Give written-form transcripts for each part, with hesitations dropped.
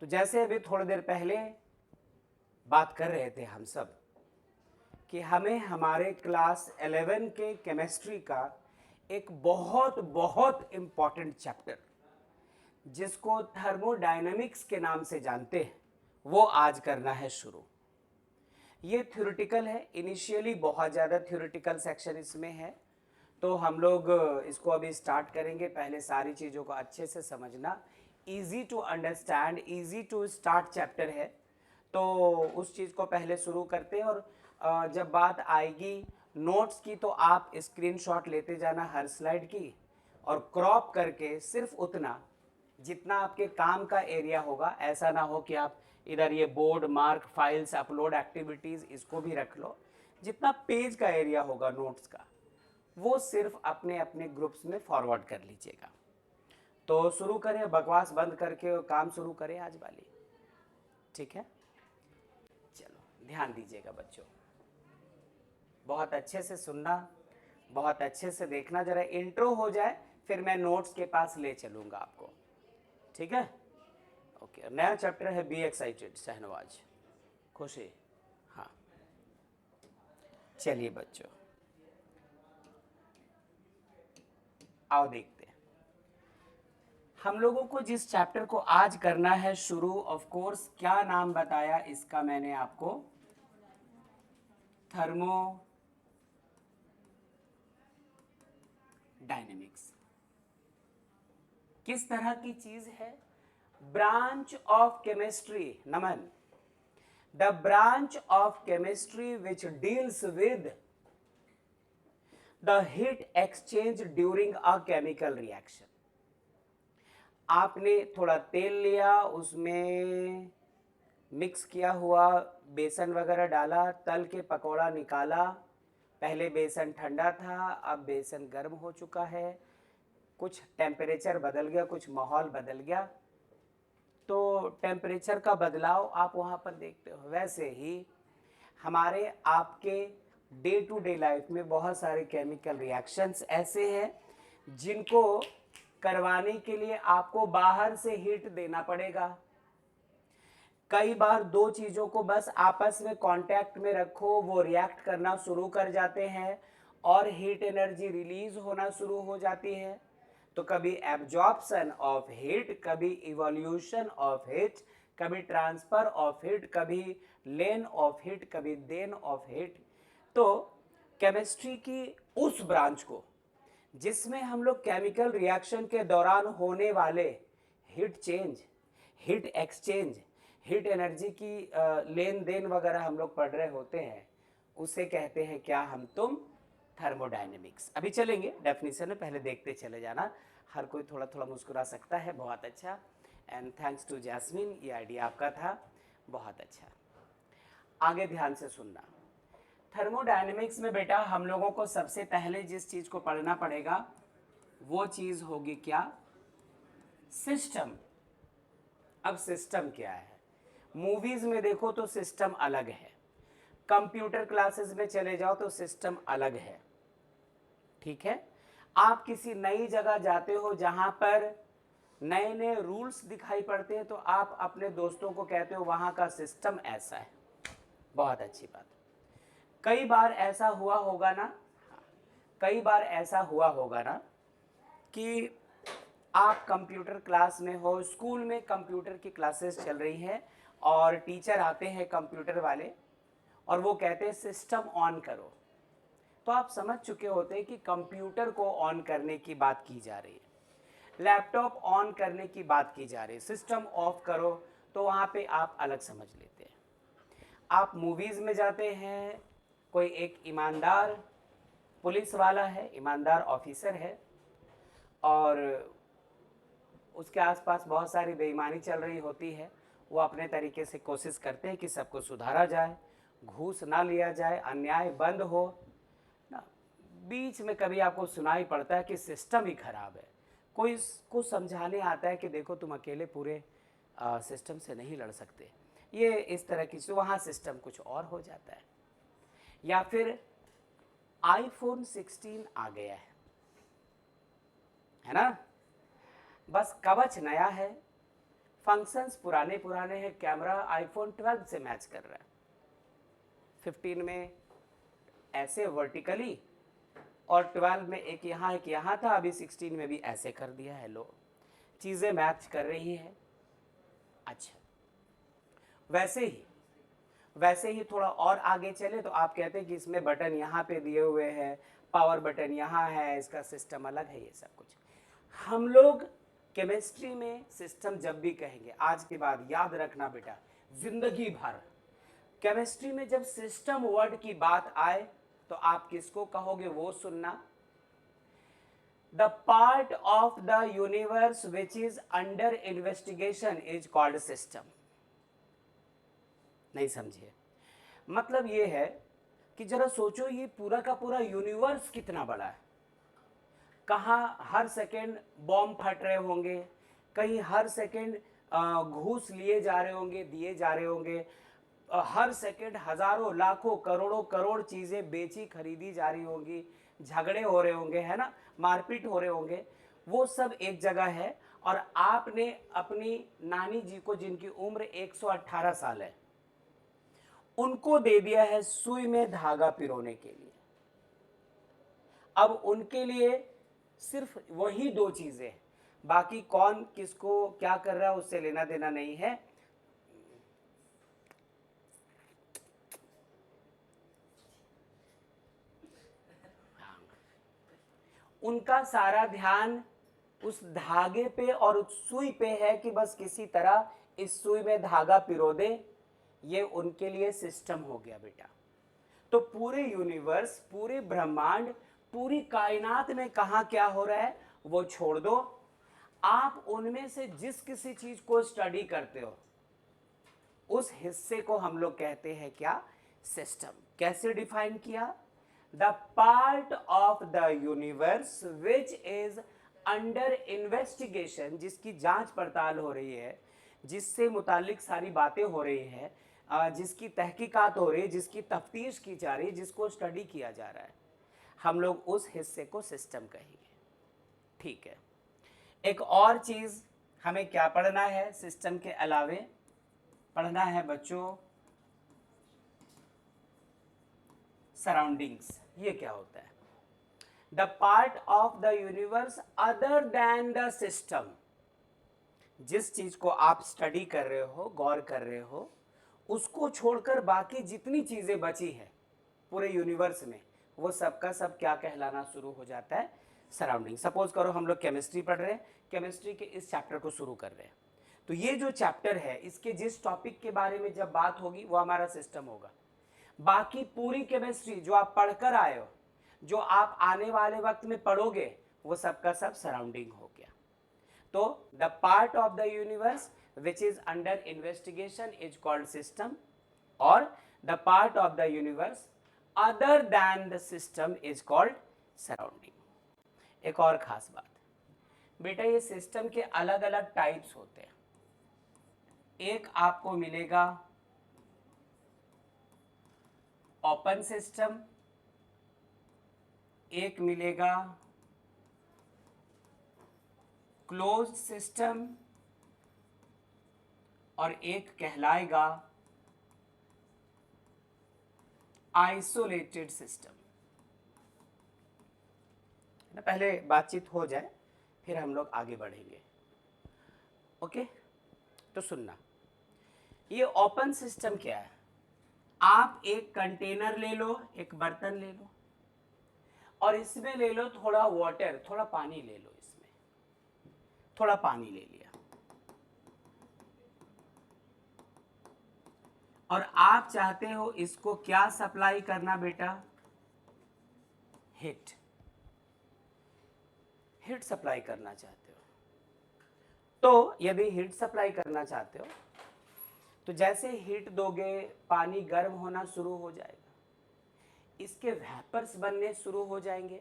तो जैसे अभी थोड़ी देर पहले बात कर रहे थे हम सब कि हमें हमारे क्लास 11 के केमिस्ट्री का एक बहुत बहुत इम्पॉर्टेंट चैप्टर जिसको थर्मोडायनेमिक्स के नाम से जानते हैं वो आज करना है शुरू। ये थ्योरेटिकल है, इनिशियली बहुत ज़्यादा थ्योरेटिकल सेक्शन इसमें है, तो हम लोग इसको अभी स्टार्ट करेंगे। पहले सारी चीज़ों को अच्छे से समझना, easy to understand, easy to start chapter है, तो उस चीज़ को पहले शुरू करते हैं। और जब बात आएगी नोट्स की तो आप स्क्रीनशॉट लेते जाना हर स्लाइड की, और क्रॉप करके सिर्फ उतना जितना आपके काम का एरिया होगा। ऐसा ना हो कि आप इधर ये board mark files upload activities इसको भी रख लो। जितना पेज का एरिया होगा नोट्स का वो सिर्फ अपने अपने ग्रुप्स में फॉरवर्ड कर लीजिएगा। तो शुरू करें, बकवास बंद करके काम शुरू करें आज वाली, ठीक है? चलो ध्यान दीजिएगा बच्चों, बहुत अच्छे से सुनना, बहुत अच्छे से देखना। जरा इंट्रो हो जाए फिर मैं नोट्स के पास ले चलूँगा आपको, ठीक है? ओके, नया चैप्टर है बी एक्साइटेड, शहनवाज, खुशी। हाँ चलिए बच्चों आओ देखते हैं। हम लोगों को जिस चैप्टर को आज करना है शुरू, ऑफ कोर्स क्या नाम बताया इसका मैंने आपको? थर्मोडायनेमिक्स। किस तरह की चीज है? Branch of chemistry, Naman, the branch of chemistry which deals with the heat exchange during a chemical reaction. आपने थोड़ा तेल लिया, उसमें मिक्स किया हुआ बेसन वगैरह डाला, तल के पकौड़ा निकाला। पहले बेसन ठंडा था, अब बेसन गर्म हो चुका है, कुछ टेम्परेचर बदल गया, कुछ माहौल बदल गया, तो टेम्परेचर का बदलाव आप वहाँ पर देखते हो। वैसे ही हमारे आपके डे टू डे लाइफ में बहुत सारे केमिकल रिएक्शंस ऐसे हैं जिनको करवाने के लिए आपको बाहर से हीट देना पड़ेगा। कई बार दो चीज़ों को बस आपस में कांटेक्ट में रखो, वो रिएक्ट करना शुरू कर जाते हैं और हीट एनर्जी रिलीज होना शुरू हो जाती है। तो कभी एब्जॉर्प्शन ऑफ हीट, कभी इवोल्यूशन ऑफ हीट, कभी ट्रांसफर ऑफ हीट, कभी लेन ऑफ हीट, कभी देन ऑफ हीट। तो केमिस्ट्री की उस ब्रांच को जिसमें हम लोग केमिकल रिएक्शन के दौरान होने वाले heat change, heat exchange, heat energy की लेन देन वगैरह हम लोग पढ़ रहे होते हैं, उसे कहते हैं क्या हम तुम? थर्मोडायनेमिक्स। अभी चलेंगे डेफिनेशन में, पहले देखते चले जाना। हर कोई थोड़ा थोड़ा मुस्कुरा सकता है, बहुत अच्छा। एंड थैंक्स टू जैस्मिन, ये आइडिया आपका था, बहुत अच्छा। आगे ध्यान से सुनना। थर्मोडायनेमिक्स में बेटा हम लोगों को सबसे पहले जिस चीज़ को पढ़ना पड़ेगा वो चीज़ होगी क्या? सिस्टम। अब सिस्टम क्या है? मूवीज में देखो तो सिस्टम अलग है, कंप्यूटर क्लासेस में चले जाओ तो सिस्टम अलग है, ठीक है? आप किसी नई जगह जाते हो जहां पर नए नए रूल्स दिखाई पड़ते हैं तो आप अपने दोस्तों को कहते हो वहां का सिस्टम ऐसा है, बहुत अच्छी बात। कई बार ऐसा हुआ होगा ना, कई बार ऐसा हुआ होगा ना कि आप कंप्यूटर क्लास में हो, स्कूल में कंप्यूटर की क्लासेस चल रही हैं और टीचर आते हैं कंप्यूटर वाले और वो कहते हैं सिस्टम ऑन करो, तो आप समझ चुके होते हैं कि कंप्यूटर को ऑन करने की बात की जा रही है, लैपटॉप ऑन करने की बात की जा रही है। सिस्टम ऑफ करो तो वहाँ पे आप अलग समझ लेते हैं। आप मूवीज़ में जाते हैं, कोई एक ईमानदार पुलिस वाला है, ईमानदार ऑफिसर है, और उसके आसपास बहुत सारी बेईमानी चल रही होती है। वो अपने तरीके से कोशिश करते हैं कि सबको सुधारा जाए, घूस ना लिया जाए, अन्याय बंद हो ना। बीच में कभी आपको सुनाई पड़ता है कि सिस्टम ही खराब है, कोई को समझाने आता है कि देखो तुम अकेले पूरे सिस्टम से नहीं लड़ सकते, ये इस तरह की, तो वहाँ सिस्टम कुछ और हो जाता है। या फिर आईफोन 16 आ गया है ना? बस कवच नया है, फंक्शंस पुराने पुराने हैं, कैमरा आईफोन 12 से मैच कर रहा है। 15 में ऐसे वर्टिकली और 12 में एक यहाँ था, अभी 16 में भी ऐसे कर दिया है। लो, चीज़ें मैच कर रही है। अच्छा, वैसे ही थोड़ा और आगे चले तो आप कहते हैं कि इसमें बटन यहाँ पे दिए हुए हैं, पावर बटन यहाँ है, इसका सिस्टम अलग है, ये सब कुछ। हम लोग केमिस्ट्री में सिस्टम जब भी कहेंगे, आज के बाद याद रखना बेटा, जिंदगी भर केमिस्ट्री में जब सिस्टम वर्ड की बात आए तो आप किसको कहोगे वो सुनना। The part of the universe which is under investigation is called system. नहीं समझिए, मतलब ये है कि जरा सोचो, ये पूरा का पूरा यूनिवर्स कितना बड़ा है। कहाँ हर सेकेंड बॉम्ब फट रहे होंगे, कहीं हर सेकेंड घूस लिए जा रहे होंगे, दिए जा रहे होंगे, हर सेकेंड हजारों लाखों करोड़ों करोड़ चीज़ें बेची खरीदी जा रही होंगी, झगड़े हो रहे होंगे, है ना, मारपीट हो रहे होंगे। वो सब एक जगह है और आपने अपनी नानी जी को, जिनकी उम्र 118 साल है, उनको दे दिया है सुई में धागा पिरोने के लिए। अब उनके लिए सिर्फ वही दो चीजें, बाकी कौन किसको क्या कर रहा है उससे लेना देना नहीं है। उनका सारा ध्यान उस धागे पे और उस सुई पे है कि बस किसी तरह इस सुई में धागा पिरो दे। ये उनके लिए सिस्टम हो गया बेटा। तो पूरे यूनिवर्स, पूरे ब्रह्मांड, पूरी कायनात में कहाँ क्या हो रहा है वो छोड़ दो। आप उनमें से जिस किसी चीज को स्टडी करते हो उस हिस्से को हम लोग कहते हैं क्या, सिस्टम। कैसे डिफाइन किया, the part of the universe which is under investigation, जिसकी जांच पड़ताल हो रही है, जिससे मुतालिक सारी बातें हो रही है, जिसकी तहकीकात हो रही है, जिसकी तफ्तीश की जा रही है, जिसको स्टडी किया जा रहा है, हम लोग उस हिस्से को सिस्टम कहेंगे। ठीक है, एक और चीज हमें क्या पढ़ना है सिस्टम के अलावे, पढ़ना है बच्चों सराउंडिंग्स। ये क्या होता है, the part of the universe other than the system. जिस चीज को आप स्टडी कर रहे हो, गौर कर रहे हो, उसको छोड़कर बाकी जितनी चीजें बची है पूरे यूनिवर्स में, वो सबका सब क्या कहलाना शुरू हो जाता है, सराउंडिंग। सपोज करो हम लोग केमिस्ट्री पढ़ रहे हैं, केमिस्ट्री के इस चैप्टर को शुरू कर रहे हैं, तो ये जो चैप्टर है इसके जिस टॉपिक के बारे में जब बात होगी वो हमारा सिस्टम होगा। बाकी पूरी केमिस्ट्री जो आप पढ़कर आए हो, जो आप आने वाले वक्त में पढ़ोगे, वो सबका सब सराउंडिंग हो गया। तो the part of the universe which is under investigation is called system, और the part of the universe other than the system is called surrounding। एक और खास बात बेटा, ये सिस्टम के अलग अलग टाइप्स होते हैं। एक आपको मिलेगा ओपन सिस्टम, एक मिलेगा क्लोज्ड सिस्टम, और एक कहलाएगा आइसोलेटेड सिस्टम। पहले बातचीत हो जाए फिर हम लोग आगे बढ़ेंगे। ओके, तो सुनना, ये ओपन सिस्टम क्या है, आप एक कंटेनर ले लो, एक बर्तन ले लो, और इसमें ले लो थोड़ा वाटर, थोड़ा पानी ले लो, इसमें थोड़ा पानी ले लिया, और आप चाहते हो इसको क्या सप्लाई करना बेटा, हीट सप्लाई करना चाहते हो। तो यदि हीट सप्लाई करना चाहते हो तो जैसे हीट दोगे पानी गर्म होना शुरू हो जाएगा, इसके वेपर्स बनने शुरू हो जाएंगे,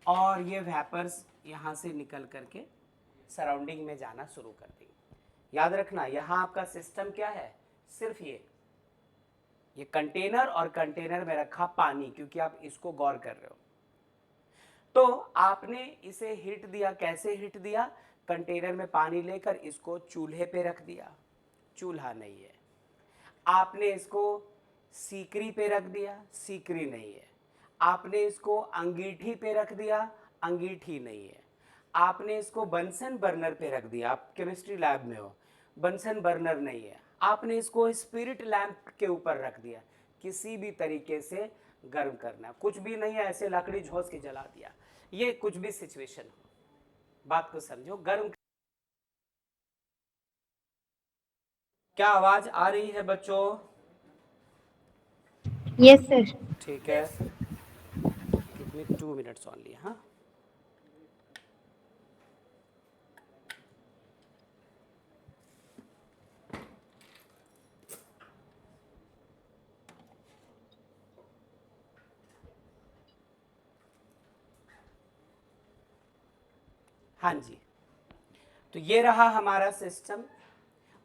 और ये वेपर्स यहाँ से निकल करके सराउंडिंग में जाना शुरू कर देंगे। याद रखना, यहाँ आपका सिस्टम क्या है, सिर्फ ये कंटेनर, और कंटेनर में रखा पानी, क्योंकि आप इसको गौर कर रहे हो। तो आपने इसे हीट दिया, कैसे हीट दिया, कंटेनर में पानी लेकर इसको चूल्हे पे रख दिया, चूल्हा नहीं है। आपने इसको सीकरी पे रख दिया, सीकरी नहीं है। आपने इसको अंगीठी पे रख दिया, अंगीठी नहीं है। आपने इसको बंसन बर्नर पे रख दिया, आप केमिस्ट्री लैब में हो, बंसन बर्नर नहीं है। आपने इसको स्पिरिट लैंप के ऊपर रख दिया, किसी भी तरीके से गर्म करना, कुछ भी नहीं है, ऐसे लकड़ी झोंस के जला दिया, ये कुछ भी सिचुएशन हो, बात को समझो। गर्म, क्या आवाज आ रही है बच्चों? Yes sir. ठीक है, कितने 2 मिनट्स ओनली। हाँ, हाँ जी। तो ये रहा हमारा सिस्टम,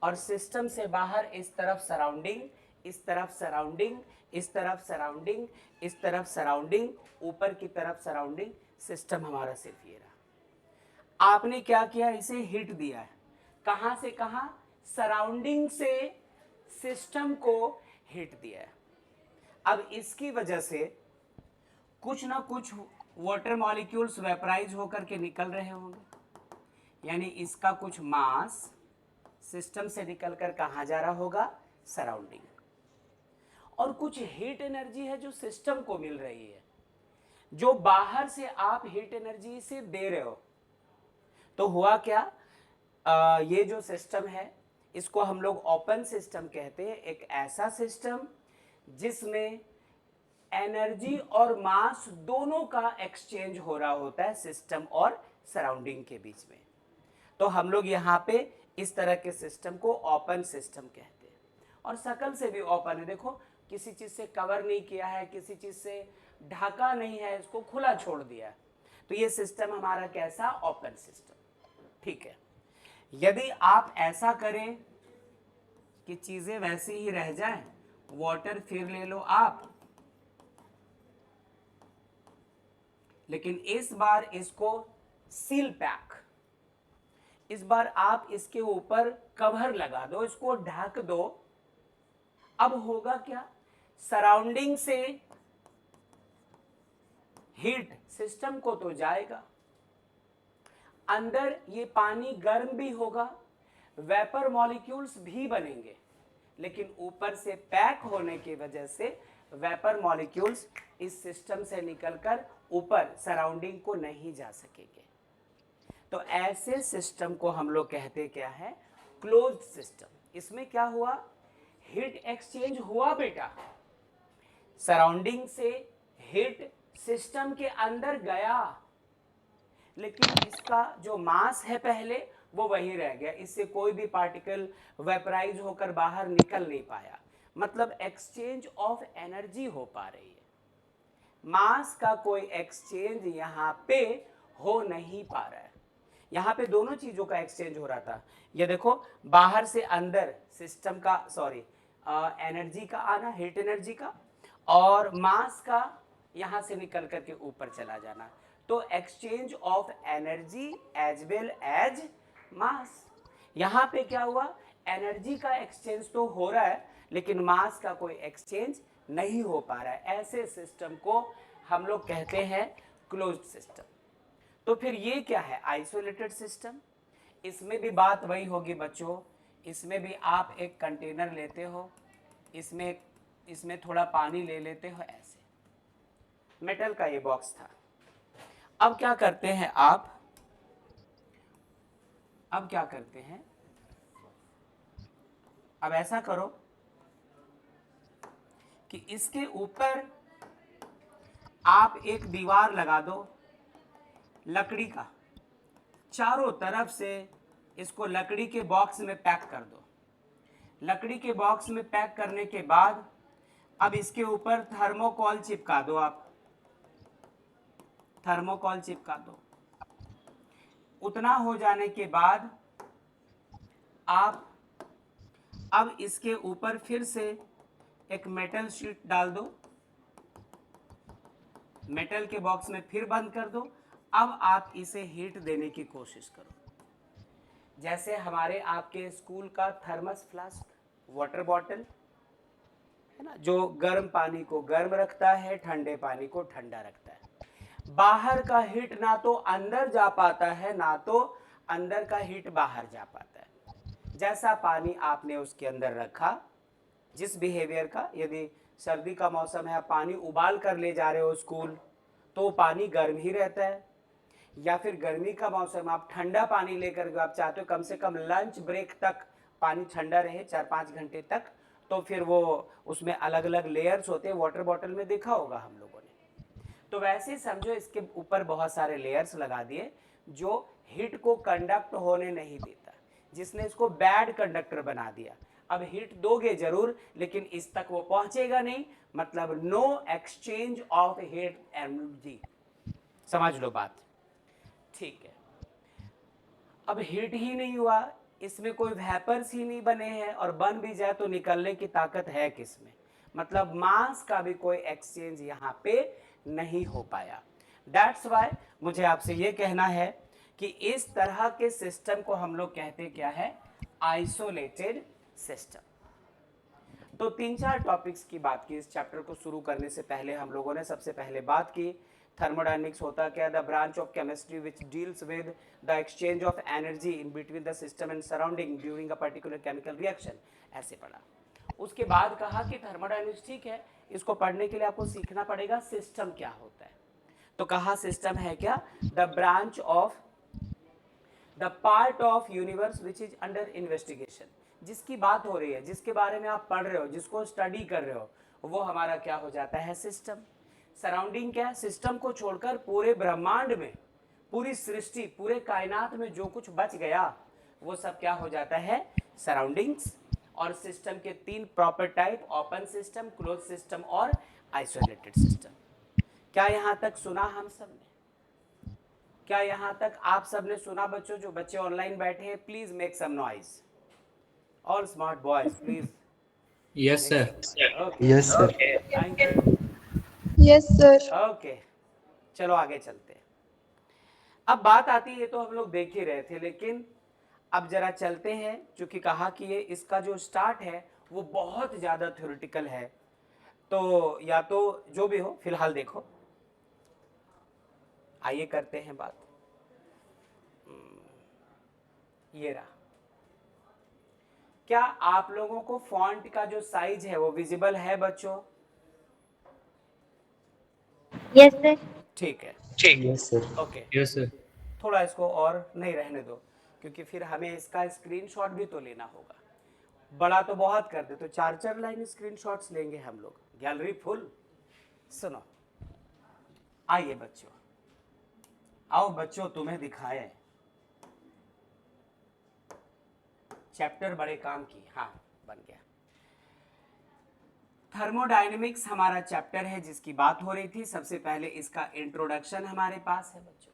और सिस्टम से बाहर इस तरफ सराउंडिंग, इस तरफ सराउंडिंग, इस तरफ सराउंडिंग, इस तरफ सराउंडिंग, ऊपर की तरफ सराउंडिंग, सिस्टम हमारा सिर्फ ये रहा। आपने क्या किया, इसे हिट दिया है, कहां से कहां? सराउंडिंग से सिस्टम को हिट दिया है। अब इसकी वजह से कुछ ना कुछ वाटर मॉलिक्यूल्स वेपराइज होकर के निकल रहे होंगे, यानी इसका कुछ मास सिस्टम से निकलकर कहां जा रहा होगा? सराउंडिंग। और कुछ हीट एनर्जी है जो सिस्टम को मिल रही है, जो बाहर से आप हीट एनर्जी से दे रहे हो। तो हुआ क्या, ये जो सिस्टम है इसको हम लोग ओपन सिस्टम कहते हैं। एक ऐसा सिस्टम जिसमें एनर्जी और मास दोनों का एक्सचेंज हो रहा होता है सिस्टम और सराउंडिंग के बीच में। तो हम लोग यहाँ पे इस तरह के सिस्टम को ओपन सिस्टम कहते हैं। और शकल से भी ओपन है, देखो किसी चीज से कवर नहीं किया है, किसी चीज से ढका नहीं है, इसको खुला छोड़ दिया है। तो ये सिस्टम हमारा कैसा? Open system. ठीक है, यदि आप ऐसा करें कि चीजें वैसी ही रह जाएं, वाटर फिर ले लो आप, लेकिन इस बार इसको सील पैक, इस बार आप इसके ऊपर कवर लगा दो, इसको ढक दो। अब होगा क्या, सराउंडिंग से हीट सिस्टम को तो जाएगा, अंदर ये पानी गर्म भी होगा, वेपर मॉलिक्यूल्स भी बनेंगे, लेकिन ऊपर से पैक होने की वजह से वेपर मॉलिक्यूल्स इस सिस्टम से निकलकर ऊपर सराउंडिंग को नहीं जा सकेंगे। तो ऐसे सिस्टम को हम लोग कहते क्या है? Closed system. इसमें क्या हुआ, हीट एक्सचेंज हुआ बेटा, सराउंडिंग से हीट सिस्टम के अंदर गया, लेकिन इसका जो मास है पहले वो वही रह गया, इससे कोई भी पार्टिकल वेपराइज होकर बाहर निकल नहीं पाया। मतलब एक्सचेंज ऑफ एनर्जी हो पा रही है, मास का कोई एक्सचेंज यहाँ पे हो नहीं पा रहा है। यहाँ पे दोनों चीजों का एक्सचेंज हो रहा था। ये देखो, बाहर से अंदर सिस्टम का, सॉरी, एनर्जी का आना, हीट एनर्जी का, और मास का यहाँ से निकल करके ऊपर चला जाना। तो exchange of energy as well as mass. यहाँ पे क्या हुआ, एनर्जी का एक्सचेंज तो हो रहा है, लेकिन मास का कोई एक्सचेंज नहीं हो पा रहा है। ऐसे सिस्टम को हम लोग कहते हैं क्लोज्ड सिस्टम। तो फिर ये क्या है? Isolated system. इसमें भी बात वही होगी बच्चों, इसमें भी आप एक कंटेनर लेते हो, इसमें थोड़ा पानी ले लेते हो, ऐसे मेटल का ये बॉक्स था। अब क्या करते हैं आप, अब क्या करते हैं, अब ऐसा करो कि इसके ऊपर आप एक दीवार लगा दो लकड़ी का, चारों तरफ से इसको लकड़ी के बॉक्स में पैक कर दो। लकड़ी के बॉक्स में पैक करने के बाद अब इसके ऊपर थर्मोकॉल चिपका दो, आप थर्मोकॉल चिपका दो। उतना हो जाने के बाद आप अब इसके ऊपर फिर से एक मेटल शीट डाल दो, मेटल के बॉक्स में फिर बंद कर दो। अब आप इसे हीट देने की कोशिश करो। जैसे हमारे आपके स्कूल का थर्मस फ्लास्क, वाटर बॉटल है ना, जो गर्म पानी को गर्म रखता है, ठंडे पानी को ठंडा रखता है। बाहर का हीट ना तो अंदर जा पाता है, ना तो अंदर का हीट बाहर जा पाता है। जैसा पानी आपने उसके अंदर रखा, जिस बिहेवियर का, यदि सर्दी का मौसम है, आप पानी उबाल कर ले जा रहे हो स्कूल, तो पानी गर्म ही रहता है। या फिर गर्मी का मौसम, आप ठंडा पानी लेकर आप चाहते हो कम से कम लंच ब्रेक तक पानी ठंडा रहे, 4-5 घंटे तक, तो फिर वो उसमें अलग अलग लेयर्स होते हैं, वाटर बॉटल में देखा होगा हम लोगों ने। तो वैसे ही समझो इसके ऊपर बहुत सारे लेयर्स लगा दिए जो हीट को कंडक्ट होने नहीं देता, जिसने इसको बैड कंडक्टर बना दिया। अब हीट दोगे जरूर, लेकिन इस तक वो पहुंचेगा नहीं, मतलब no exchange of heat energy. समझ लो बात, ठीक है। अब हीट ही नहीं हुआ, इसमें कोई वेपर्स ही नहीं बने हैं, और बन भी जाए तो निकलने की ताकत है किसमें, मतलब मास का भी कोई एक्सचेंज यहाँ पे नहीं हो पाया। दैट्स वाई मुझे आपसे ये कहना है कि इस तरह के सिस्टम को हम लोग कहते क्या है, आइसोलेटेड सिस्टम। तो 3-4 टॉपिक्स की बात की। इस चैप्टर को शुरू करने से पहले हम लोगों ने सबसे पहले बात की थर्मोडायनेमिक्स होता क्या, the branch of chemistry which deals with the exchange of energy in between the system and surrounding during a particular chemical reaction, ऐसे पढ़ा। उसके बाद कहा कि थर्मोडायनेमिक्स ठीक है, इसको पढ़ने के लिए आपको सीखना पड़ेगा सिस्टम क्या होता है। तो कहा सिस्टम है क्या, the branch of the part of universe which is under investigation, जिसकी बात हो रही है, जिसके बारे में आप पढ़ रहे हो, जिसको स्टडी कर रहे हो, वो हमारा क्या हो जाता है, सिस्टम। सराउंडिंग क्या है, सिस्टम को छोड़कर पूरे ब्रह्मांड में, पूरी सृष्टि, पूरे कायनात में जो कुछ बच गया, वो सब क्या हो जाता है, सराउंडिंग्स। और सिस्टम के 3 proper type, open system, close system और आइसोलेटेड सिस्टम। क्या यहां तक सुना हम सब ने? क्या यहां तक आप सबने सुना बच्चों? जो बच्चे ऑनलाइन बैठे हैं, please make some noise. All smart boys please Yes, make sir. Some. Okay, Yes, sir. Thank you. Yes, sir. Okay, चलो आगे चलते हैं। अब बात आती है, तो हम लोग देख ही रहे थे, लेकिन अब जरा चलते हैं, क्योंकि कहा कि ये इसका जो स्टार्ट है वो बहुत ज्यादा थ्योरेटिकल है। तो या तो जो भी हो, फिलहाल देखो, आइए करते हैं बात। ये रहा। क्या आप लोगों को फॉन्ट का जो साइज है वो विजिबल है बच्चों? Yes, sir. ठीक है, Yes, sir. Okay. Yes, sir. थोड़ा इसको और नहीं रहने दो, क्योंकि फिर हमें इसका स्क्रीनशॉट भी तो लेना होगा। बड़ा तो बहुत कर दे, तो 4-4 लाइन स्क्रीनशॉट्स लेंगे हम लोग, गैलरी फुल। सुनो, आइए बच्चों, आओ बच्चों, तुम्हें दिखाएं चैप्टर बड़े काम की। हाँ, बन गया। थर्मोडायनेमिक्स हमारा चैप्टर है जिसकी बात हो रही थी। सबसे पहले इसका इंट्रोडक्शन हमारे पास है बच्चों।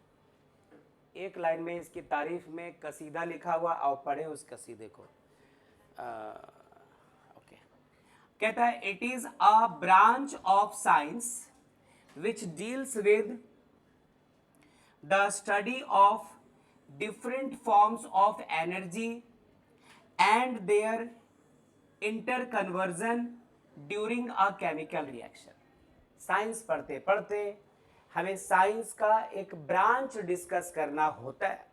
एक लाइन में इसकी तारीफ में कसीदा लिखा हुआ, आओ पढ़े उस कसीदे को। ओके, कहता है, it is a branch of science which deals with the study of different forms of energy and their interconversion during a chemical reaction। Science पढ़ते पढ़ते हमें साइंस का एक ब्रांच डिस्कस करना होता है,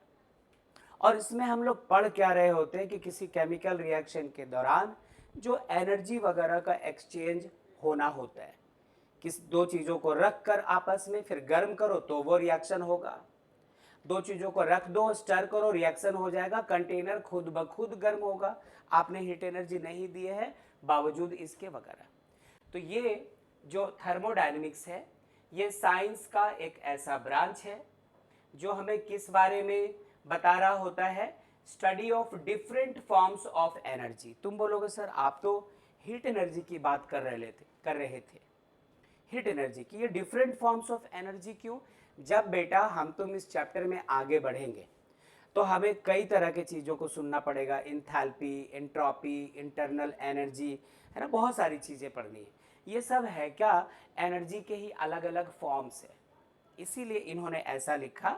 और इसमें हम लोग पढ़ क्या रहे होते हैं कि किसी केमिकल रिएक्शन के दौरान जो एनर्जी वगैरह का एक्सचेंज होना होता है, किस दो चीज़ों को रख कर आपस में फिर गर्म करो तो वो रिएक्शन होगा, दो चीजों को रख दो, स्टर करो, रिएक्शन हो जाएगा, कंटेनर खुद ब खुद गर्म होगा, आपने हीट एनर्जी नहीं दी है बावजूद इसके वगैरह। तो ये जो थर्मोडायनेमिक्स है, ये साइंस का एक ऐसा ब्रांच है जो हमें किस बारे में बता रहा होता है, study of different forms of energy. तुम बोलोगे सर आप तो हीट एनर्जी की बात कर रहे थे, हीट एनर्जी की, ये डिफरेंट फॉर्म्स ऑफ एनर्जी क्यों? जब बेटा हम तुम इस चैप्टर में आगे बढ़ेंगे तो हमें कई तरह की चीज़ों को सुनना पड़ेगा, इंथैल्पी, एंट्रोपी, इंटरनल एनर्जी, है ना, बहुत सारी चीज़ें पढ़नी है। ये सब है क्या, एनर्जी के ही अलग अलग फॉर्म्स है। इसीलिए इन्होंने ऐसा लिखा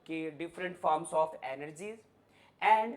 कि different forms of energies and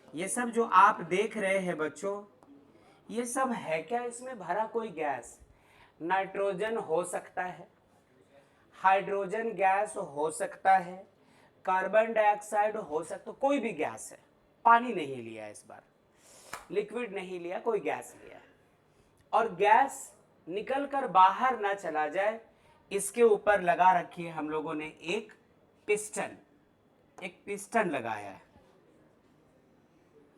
ये सब जो आप देख रहे हैं बच्चों, ये सब है क्या? इसमें भरा कोई गैस? नाइट्रोजन हो सकता है, हाइड्रोजन गैस हो सकता है, कार्बन डाइऑक्साइड हो सकता, कोई भी गैस है। पानी नहीं लिया इस बार, लिक्विड नहीं लिया, कोई गैस लिया। और गैस निकल कर बाहर ना चला जाए, इसके ऊपर लगा रखी है हम लोगों ने एक पिस्टन। एक पिस्टन लगाया है,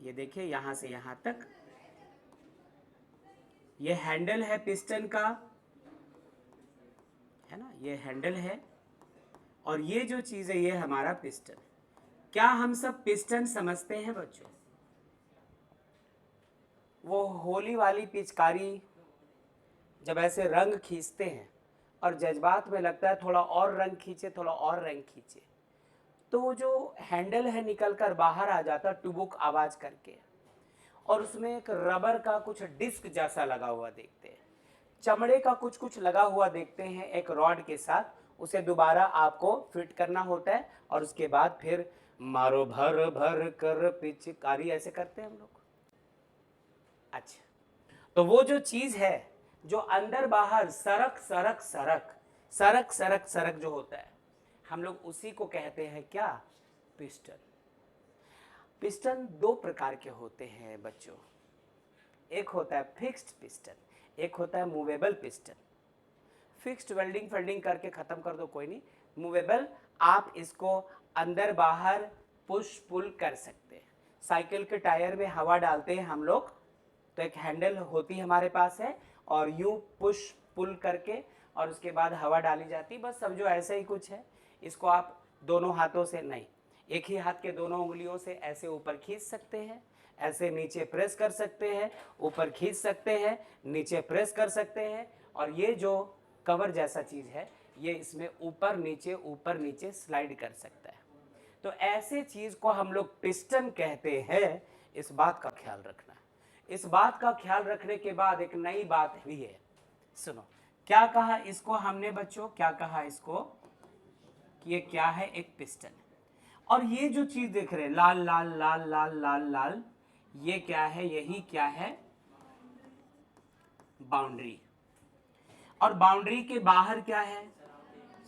ये देखिए यहां से यहां तक ये हैंडल है पिस्टन का, है ना, ये हैंडल है। और ये जो चीज है ये हमारा पिस्टन। क्या हम सब पिस्टन समझते हैं बच्चों? वो होली वाली पिचकारी जब ऐसे रंग खींचते हैं और जज्बात में लगता है थोड़ा और रंग खींचे, थोड़ा और रंग खींचे, तो वो जो हैंडल है निकल कर बाहर आ जाता टुबुक आवाज करके, और उसमें एक रबर का कुछ डिस्क जैसा लगा हुआ देखते हैं, चमड़े का कुछ कुछ लगा हुआ देखते हैं एक रॉड के साथ। उसे दोबारा आपको फिट करना होता है और उसके बाद फिर मारो भर भर कर पिचकारी, ऐसे करते हैं हम लोग। अच्छा, तो वो जो चीज है जो अंदर बाहर सरक सरक सरक सरक सरक सरक जो होता है, हम लोग उसी को कहते हैं क्या? पिस्टन। पिस्टन दो प्रकार के होते हैं बच्चों, एक होता है फिक्स्ड पिस्टन, एक होता है movable piston. Fixed welding fielding करके खत्म कर दो, कोई नहीं। मूवेबल, आप इसको अंदर बाहर पुश पुल कर सकते हैं। साइकिल के टायर में हवा डालते हैं हम लोग, तो एक हैंडल होती है हमारे पास है, और यूं पुश पुल करके और उसके बाद हवा डाली जाती है। बस समझो ऐसे ही कुछ है। इसको आप दोनों हाथों से नहीं, एक ही हाथ के दोनों उंगलियों से ऐसे ऊपर खींच सकते हैं, ऐसे नीचे प्रेस कर सकते हैं, ऊपर खींच सकते हैं, नीचे प्रेस कर सकते हैं। और ये जो कवर जैसा चीज है ये इसमें ऊपर नीचे स्लाइड कर सकता है। तो ऐसे चीज को हम लोग पिस्टन कहते हैं। इस बात का ख्याल रखना है। इस बात का ख्याल रखने के बाद एक नई बात भी है, सुनो। क्या कहा इसको हमने बच्चों? क्या कहा इसको? कि ये क्या है? एक पिस्टन। और ये जो चीज देख रहे हैं लाल लाल लाल लाल लाल लाल, ये क्या है? यही क्या है? बाउंड्री। और बाउंड्री के बाहर क्या है?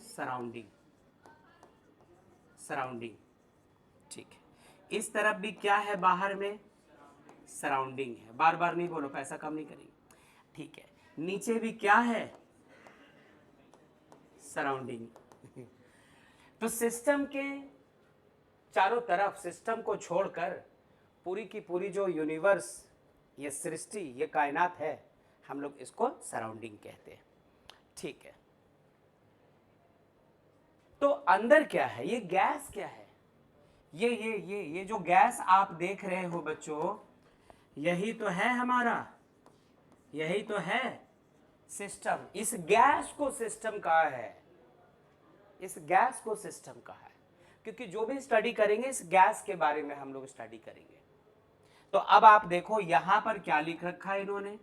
सराउंडिंग। सराउंडिंग, ठीक है। इस तरफ भी क्या है? बाहर में सराउंडिंग है। बार बार नहीं बोलो, पैसा कम नहीं करेंगे, ठीक है। नीचे भी क्या है? सराउंडिंग। तो सिस्टम के चारों तरफ, सिस्टम को छोड़कर पूरी की पूरी जो यूनिवर्स, ये सृष्टि, ये कायनात है, हम लोग इसको सराउंडिंग कहते हैं, ठीक है। तो अंदर क्या है? ये गैस क्या है? ये जो गैस आप देख रहे हो बच्चों, यही तो है हमारा, यही तो है सिस्टम। इस गैस को सिस्टम कहा है, इस गैस को सिस्टम कहा है, क्योंकि जो भी स्टडी करेंगे इस गैस के बारे में हम लोग स्टडी करेंगे। तो अब आप देखो यहां पर क्या लिख रखा है इन्होंने,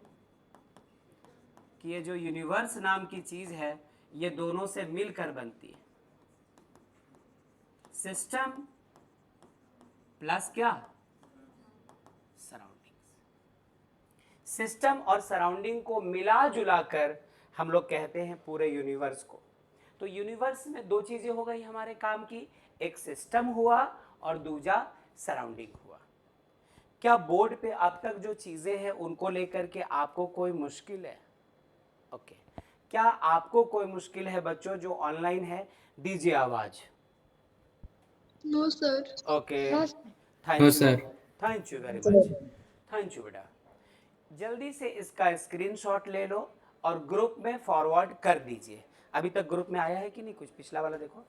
कि ये जो यूनिवर्स नाम की चीज है ये दोनों से मिलकर बनती है, सिस्टम प्लस क्या? सराउंडिंग। सिस्टम और सराउंडिंग को मिला जुला कर हम लोग कहते हैं पूरे यूनिवर्स को। तो यूनिवर्स में दो चीजें हो गई हमारे काम की, एक सिस्टम हुआ और दूसरा सराउंडिंग हुआ। क्या बोर्ड पे अब तक जो चीजें हैं उनको लेकर के आपको कोई मुश्किल है? ओके, क्या आपको कोई मुश्किल है बच्चों जो ऑनलाइन है? दीजिए आवाज। No sir. Okay, no thank you very much, thank you बेटा। जल्दी से इसका स्क्रीनशॉट ले लो और ग्रुप में फॉरवर्ड कर दीजिए। अभी तक ग्रुप में आया है कि नहीं? कुछ पिछला वाला देखो,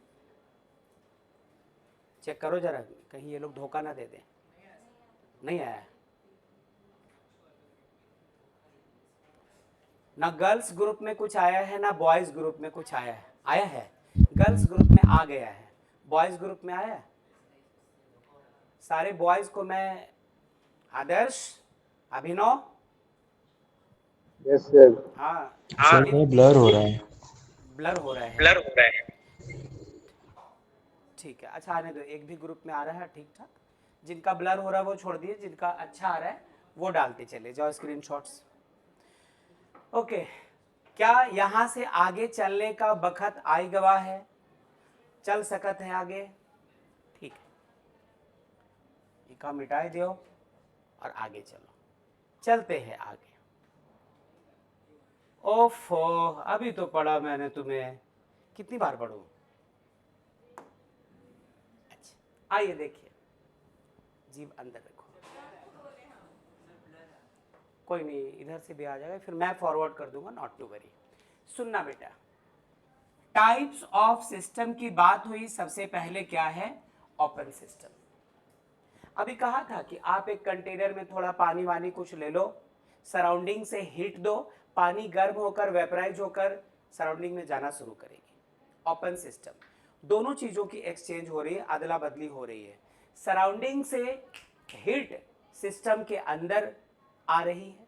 चेक करो जरा, कहीं ये लोग धोखा ना दे दें। नहीं आया है ना? गर्ल्स ग्रुप में कुछ आया है ना बॉयज ग्रुप में कुछ आया है? आया है, गर्ल्स ग्रुप में आ गया है, बॉयज ग्रुप में आया है। सारे बॉयज को मैं, आदर्श, अभिनव, यस सर। हाँ सर वो ब्लर हो रहा है, ब्लर हो रहा है, ठीक है। अच्छा आने दो, एक भी ग्रुप में आ रहा है ठीक ठाक। जिनका ब्लर हो रहा है वो छोड़ दिए, जिनका अच्छा आ रहा है वो डालते चले जाओ स्क्रीनशॉट्स। ओके, क्या यहां से आगे चलने का बखत आई गवा है? चल सकत है आगे? ठीक है, इका मिटाई दियो और आगे चलो, चलते हैं आगे। ओफो, अभी तो पढ़ा मैंने तुम्हें, कितनी बार पढ़ूं? अच्छा, आइए देखिए, जीभ अंदर रखो, कोई नहीं, इधर से भी आ जाएगा, फिर मैं फॉरवर्ड कर दूंगा, नॉट टू वरी। सुनना बेटा, टाइप्स ऑफ सिस्टम की बात हुई, सबसे पहले क्या है? Open system. अभी कहा था कि आप एक कंटेनर में थोड़ा पानी वानी कुछ ले लो, सराउंडिंग से हीट दो, पानी गर्म होकर वेपराइज होकर सराउंडिंग में जाना शुरू करेगी। ओपन सिस्टम, दोनों चीजों की एक्सचेंज हो रही है, अदला बदली हो रही है। सराउंडिंग से हीट सिस्टम के अंदर आ रही है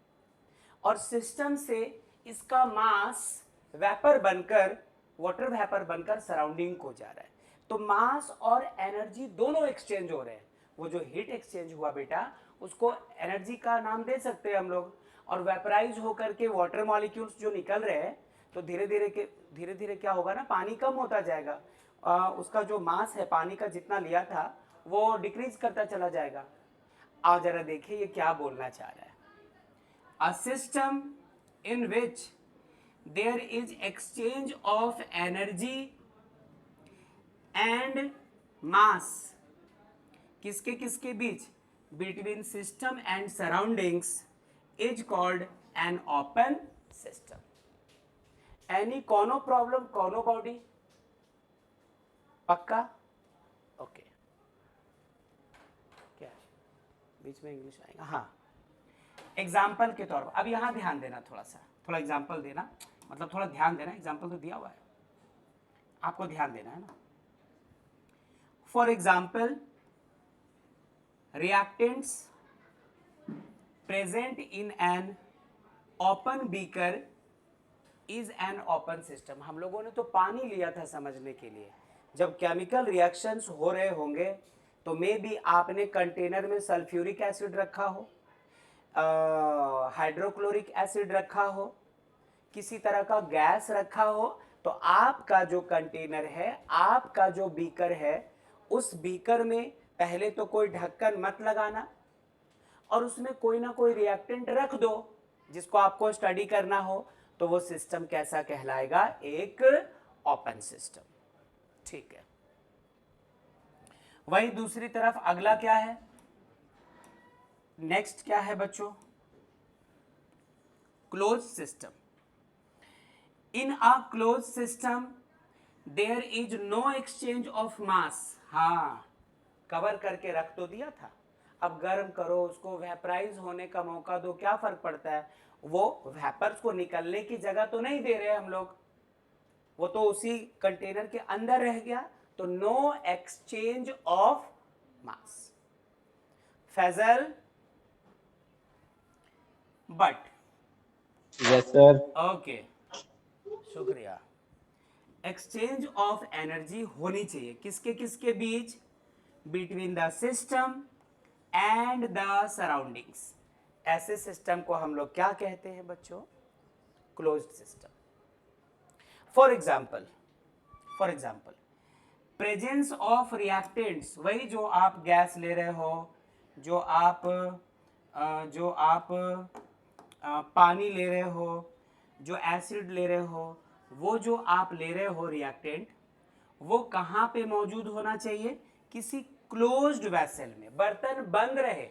और सिस्टम से इसका मास वेपर बनकर, वाटर वेपर बनकर सराउंडिंग को जा रहा है। तो मास और एनर्जी दोनों एक्सचेंज हो रहे हैं। वो जो हीट एक्सचेंज हुआ बेटा, उसको एनर्जी का नाम दे सकते हैं हम लोग। और वेपराइज होकर के वाटर मॉलिक्यूल्स जो निकल रहे हैं, तो धीरे धीरे क्या होगा ना, पानी कम होता जाएगा, उसका जो मास है पानी का जितना लिया था वो डिक्रीज करता चला जाएगा। आओ जरा देखिए ये क्या बोलना चाह रहा है। A system in which there is exchange of energy and mass, किसके किसके बीच? Between system and surroundings is called an open system. Any कोनो problem, कोनो body? पक्का? ओके, क्या बीच में इंग्लिश आएगा? हाँ, एग्जाम्पल के तौर पर अब यहां ध्यान देना, थोड़ा एग्जाम्पल देना, मतलब थोड़ा ध्यान देना, एग्जाम्पल तो दिया हुआ है, आपको ध्यान देना है ना। For example, reactants present in an open beaker is an open system. हम लोगों ने तो पानी लिया था समझने के लिए, जब केमिकल रिएक्शंस हो रहे होंगे तो मे बी आपने कंटेनर में सल्फ्यूरिक एसिड रखा हो, हाइड्रोक्लोरिक एसिड रखा हो, किसी तरह का गैस रखा हो, तो आपका जो कंटेनर है, आपका जो बीकर है, उस बीकर में पहले तो कोई ढक्कन मत लगाना और उसमें कोई ना कोई रिएक्टेंट रख दो जिसको आपको स्टडी करना हो, तो वो सिस्टम कैसा कहलाएगा? एक ओपन सिस्टम। ठीक है, वही दूसरी तरफ अगला क्या है? नेक्स्ट क्या है बच्चों? Close system. In a close system there is no exchange of mass. हाँ, कवर करके रख तो दिया था, अब गर्म करो उसको, वेपराइज होने का मौका दो, क्या फर्क पड़ता है? वो वेपर्स को निकलने की जगह तो नहीं दे रहे हम लोग, वो तो उसी कंटेनर के अंदर रह गया, तो no exchange of mass. Faisal, but Yes, sir. Okay, शुक्रिया। एक्सचेंज ऑफ एनर्जी होनी चाहिए, किसके किसके बीच? Between the system and the surroundings. ऐसे सिस्टम को हम लोग क्या कहते हैं बच्चों? Closed system. For example, presence of reactants, वही जो आप गैस ले रहे हो, जो आप पानी ले रहे हो, जो एसिड ले रहे हो, वो जो आप ले रहे हो रिएक्टेंट, वो कहाँ पे मौजूद होना चाहिए? किसी क्लोज्ड वेसल में, बर्तन बंद रहे,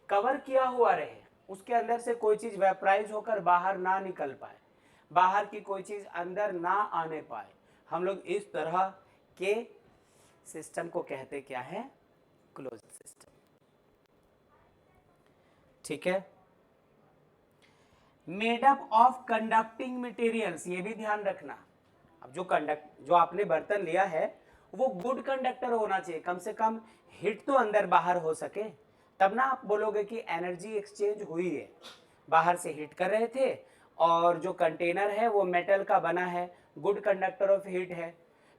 कवर किया हुआ रहे, उसके अंदर से कोई चीज वेपराइज होकर बाहर ना निकल पाए, बाहर की कोई चीज अंदर ना आने पाए। हम लोग इस तरह के सिस्टम को कहते क्या है? Closed system. ठीक है, made up of conducting materials, ये भी ध्यान रखना। अब जो आपने बर्तन लिया है वो गुड कंडक्टर होना चाहिए, कम से कम हीट तो अंदर बाहर हो सके, तब ना आप बोलोगे कि एनर्जी एक्सचेंज हुई है। बाहर से हीट कर रहे थे और जो कंटेनर है वो मेटल का बना है, गुड कंडक्टर ऑफ हीट है,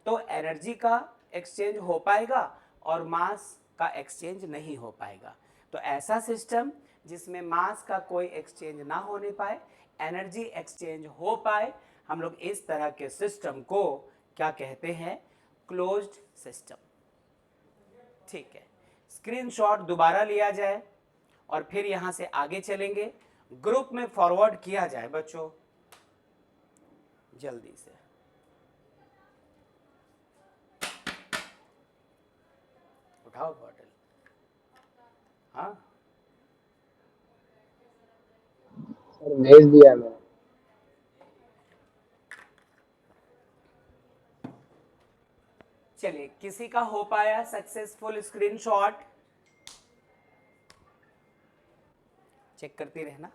तो एनर्जी का एक्सचेंज हो पाएगा और मास का एक्सचेंज नहीं हो पाएगा। तो ऐसा सिस्टम जिसमें मास का कोई एक्सचेंज ना होने पाए, एनर्जी एक्सचेंज हो पाए, हम लोग इस तरह के सिस्टम को क्या कहते हैं? Closed system. ठीक है, स्क्रीनशॉट दोबारा लिया जाए और फिर यहां से आगे चलेंगे, ग्रुप में फॉरवर्ड किया जाए बच्चों जल्दी से। उठाओ बॉटल। हाँ सर भेज दिया मैं। चलिए, किसी का हो पाया सक्सेसफुल स्क्रीनशॉट? चेक करती रहना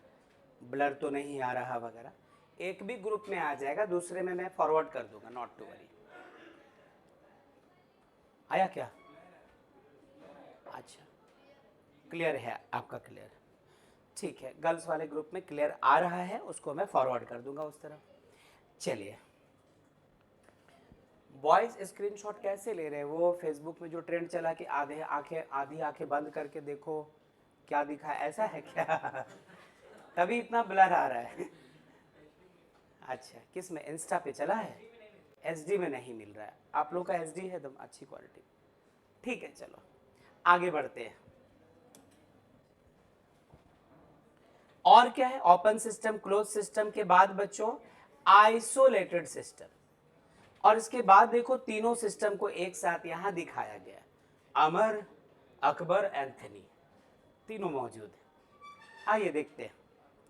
ब्लर तो नहीं आ रहा वगैरह। एक भी ग्रुप में आ जाएगा, दूसरे में मैं फॉरवर्ड कर दूंगा, नॉट टू वरी। आया क्या? अच्छा, क्लियर है आपका? क्लियर, ठीक है। गर्ल्स वाले ग्रुप में क्लियर आ रहा है, उसको मैं फॉरवर्ड कर दूंगा उस तरफ। चलिए, बॉयज स्क्रीनशॉट कैसे ले रहे हैं? वो फेसबुक में जो ट्रेंड चला कि आधी आंखें बंद करके देखो क्या दिखा, ऐसा है क्या? तभी इतना ब्लर आ रहा है। अच्छा, किस में? इंस्टा पे चला है? एचडी में नहीं मिल रहा है। आप लोग का एचडी है एकदम अच्छी क्वालिटी। ठीक है, चलो आगे बढ़ते हैं। और क्या है? ओपन सिस्टम, क्लोज सिस्टम के बाद बच्चों आइसोलेटेड सिस्टम, और इसके बाद देखो तीनों सिस्टम को एक साथ यहां दिखाया गया। अमर, अकबर, एंथनी, तीनों मौजूद है। आइए देखते हैं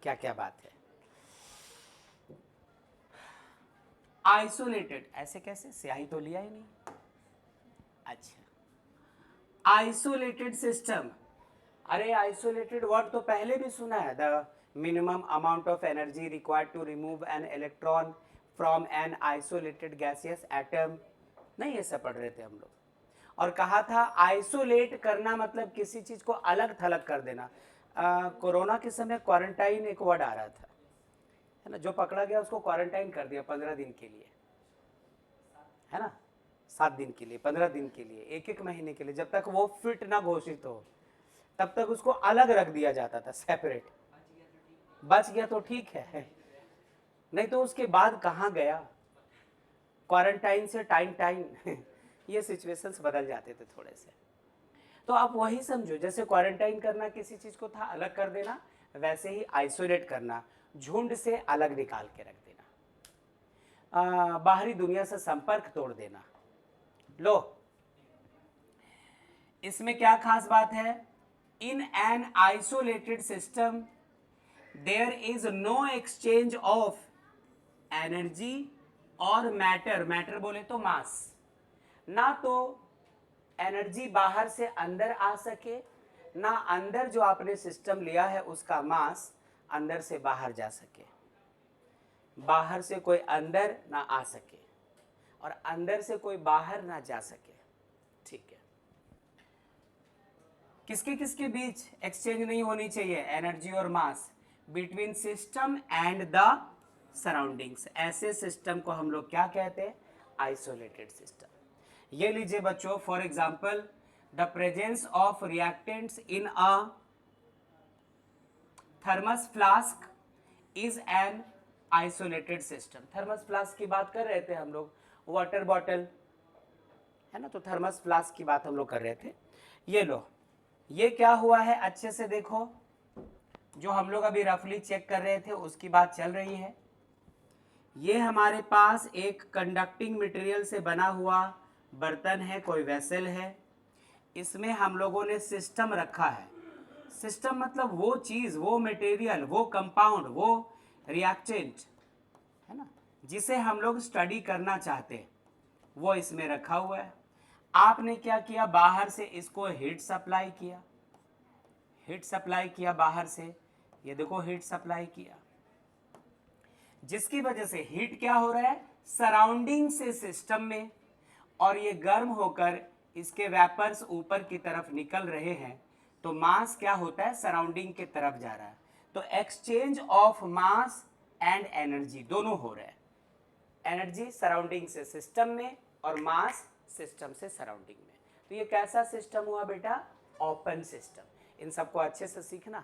क्या क्या बात है। आइसोलेटेड ऐसे कैसे? स्याही तो लिया ही नहीं। अच्छा, आइसोलेटेड सिस्टम, अरे आइसोलेटेड वर्ड तो पहले भी सुना है। The minimum amount of energy required to remove an electron from an isolated gaseous atom, नहीं ऐसा पढ़ रहे थे हम लोग? और कहा था आइसोलेट करना मतलब किसी चीज को अलग थलग कर देना। कोरोना के समय क्वारंटाइन एक वर्ड आ रहा था, है ना? जो पकड़ा गया उसको क्वारंटाइन कर दिया 15 दिन के लिए, है ना? 7 दिन के लिए, 15 दिन के लिए, एक महीने के लिए, जब तक वो फिट ना घोषित हो तब तक उसको अलग रख दिया जाता था, सेपरेट। बच गया तो ठीक है, नहीं तो उसके बाद कहाँ गया? क्वारंटाइन से टाइन ये सिचुएशंस बदल जाते थे थोड़े से। तो आप वही समझो, जैसे क्वारंटाइन करना किसी चीज को था अलग कर देना, वैसे ही आइसोलेट करना, झुंड से अलग निकाल के रख देना, बाहरी दुनिया से संपर्क तोड़ देना। लो, इसमें क्या खास बात है? In an isolated system there is no exchange of energy और मैटर, मैटर बोले तो मास, ना तो एनर्जी बाहर से अंदर आ सके, ना अंदर जो आपने सिस्टम लिया है उसका मास अंदर से बाहर जा सके, बाहर से कोई अंदर ना आ सके और अंदर से कोई बाहर ना जा सके। ठीक है, किसके किसके बीच एक्सचेंज नहीं होनी चाहिए? एनर्जी और mass between system and the surroundings. ऐसे सिस्टम को हम लोग क्या कहते हैं? Isolated system. ये लीजिए बच्चों, for example the presence of reactants in a thermos flask is an isolated system. Thermos flask की बात कर रहे थे हम लोग, वाटर बॉटल, है ना? तो थर्मस फ्लास्क की बात हम लोग कर रहे थे। ये लो, ये क्या हुआ है अच्छे से देखो, जो हम लोग अभी रफली चेक कर रहे थे उसकी बात चल रही है। ये हमारे पास एक कंडक्टिंग मटेरियल से बना हुआ बर्तन है, कोई वेसल है। इसमें हम लोगों ने सिस्टम रखा है। सिस्टम मतलब वो चीज, वो मटेरियल, वो कंपाउंड, वो रिएक्टेंट, है ना, जिसे हम लोग स्टडी करना चाहते हैं, वो इसमें रखा हुआ है। आपने क्या किया? बाहर से इसको हीट सप्लाई किया, हीट सप्लाई किया बाहर से, ये देखो हीट सप्लाई किया, जिसकी वजह से हीट क्या हो रहा है? सराउंडिंग से सिस्टम में, और ये गर्म होकर इसके वेपर्स ऊपर की तरफ निकल रहे हैं, तो मास क्या होता है? सराउंडिंग की तरफ जा रहा है। तो exchange of mass and energy दोनों हो रहे हैं। एनर्जी सराउंडिंग से सिस्टम में और मास सिस्टम से सराउंडिंग में। तो ये कैसा सिस्टम हुआ बेटा? Open system. इन सबको अच्छे से सीखना,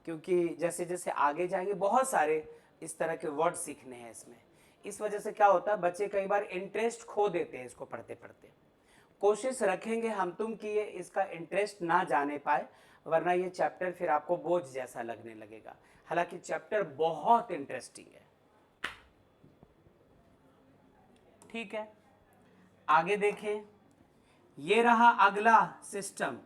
क्योंकि जैसे जैसे आगे जाएंगे बहुत सारे इस तरह के वर्ड सीखने हैं इसमें। इस वजह से क्या होता है, बच्चे कई बार इंटरेस्ट खो देते हैं इसको पढ़ते पढ़ते। कोशिश रखेंगे हम तुम कि ये इसका इंटरेस्ट ना जाने पाए, वरना ये चैप्टर फिर आपको बोझ जैसा लगने लगेगा। हालांकि चैप्टर बहुत इंटरेस्टिंग है। ठीक है, आगे देखें। ये रहा अगला सिस्टम,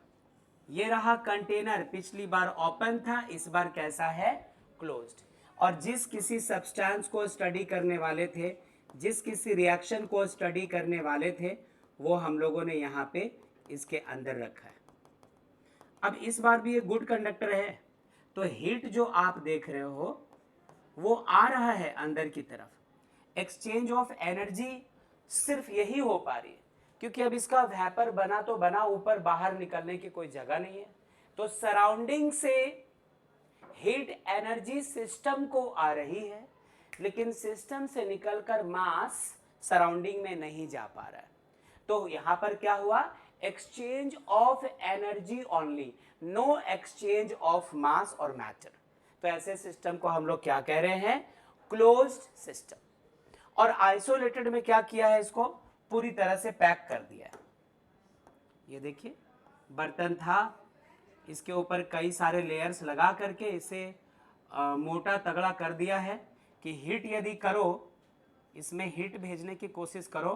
ये रहा कंटेनर। पिछली बार ओपन था, इस बार कैसा है? क्लोज्ड। और जिस किसी सब्सटेंस को स्टडी करने वाले थे, जिस किसी रिएक्शन को स्टडी करने वाले थे, वो हम लोगों ने यहाँ पे इसके अंदर रखा है। अब इस बार भी ये गुड कंडक्टर है, तो हीट जो आप देख रहे हो वो आ रहा है अंदर की तरफ। एक्सचेंज ऑफ एनर्जी सिर्फ यही हो पा रही है, क्योंकि अब इसका वेपर बना तो बना, ऊपर बाहर निकलने की कोई जगह नहीं है। तो सराउंडिंग से हीट एनर्जी सिस्टम को आ रही है, लेकिन सिस्टम से निकलकर मास सराउंडिंग में नहीं जा पा रहा है। तो यहां पर क्या हुआ? Exchange of energy only, no exchange of mass और मैटर। तो ऐसे सिस्टम को हम लोग क्या कह रहे हैं? Closed system. और आइसोलेटेड में क्या किया है? इसको पूरी तरह से पैक कर दिया है। ये देखिए, बर्तन था, इसके ऊपर कई सारे लेयर्स लगा करके इसे मोटा तगड़ा कर दिया है कि हीट यदि करो, इसमें हीट भेजने की कोशिश करो,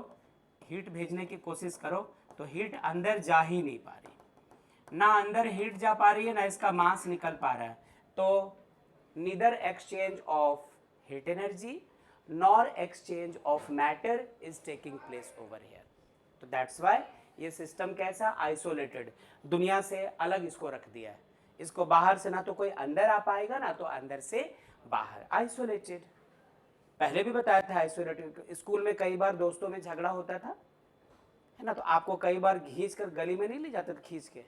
हीट भेजने की कोशिश करो, तो हीट अंदर जा ही नहीं पा रही। ना अंदर हीट जा पा रही है, ना इसका मास निकल पा रहा है। तो neither exchange of heat energy nor exchange of matter is taking place over here. तो दैट्स वाई ये सिस्टम कैसा? आइसोलेटेड, दुनिया से अलग इसको रख दिया है। इसको बाहर से ना तो कोई अंदर आ पाएगा, ना तो अंदर से बाहर। आइसोलेटेड पहले भी बताया था। आइसोलेटेड स्कूल में कई बार दोस्तों में झगड़ा होता था, है ना, तो आपको कई बार खींच कर गली में नहीं ले जाते थे, खींच के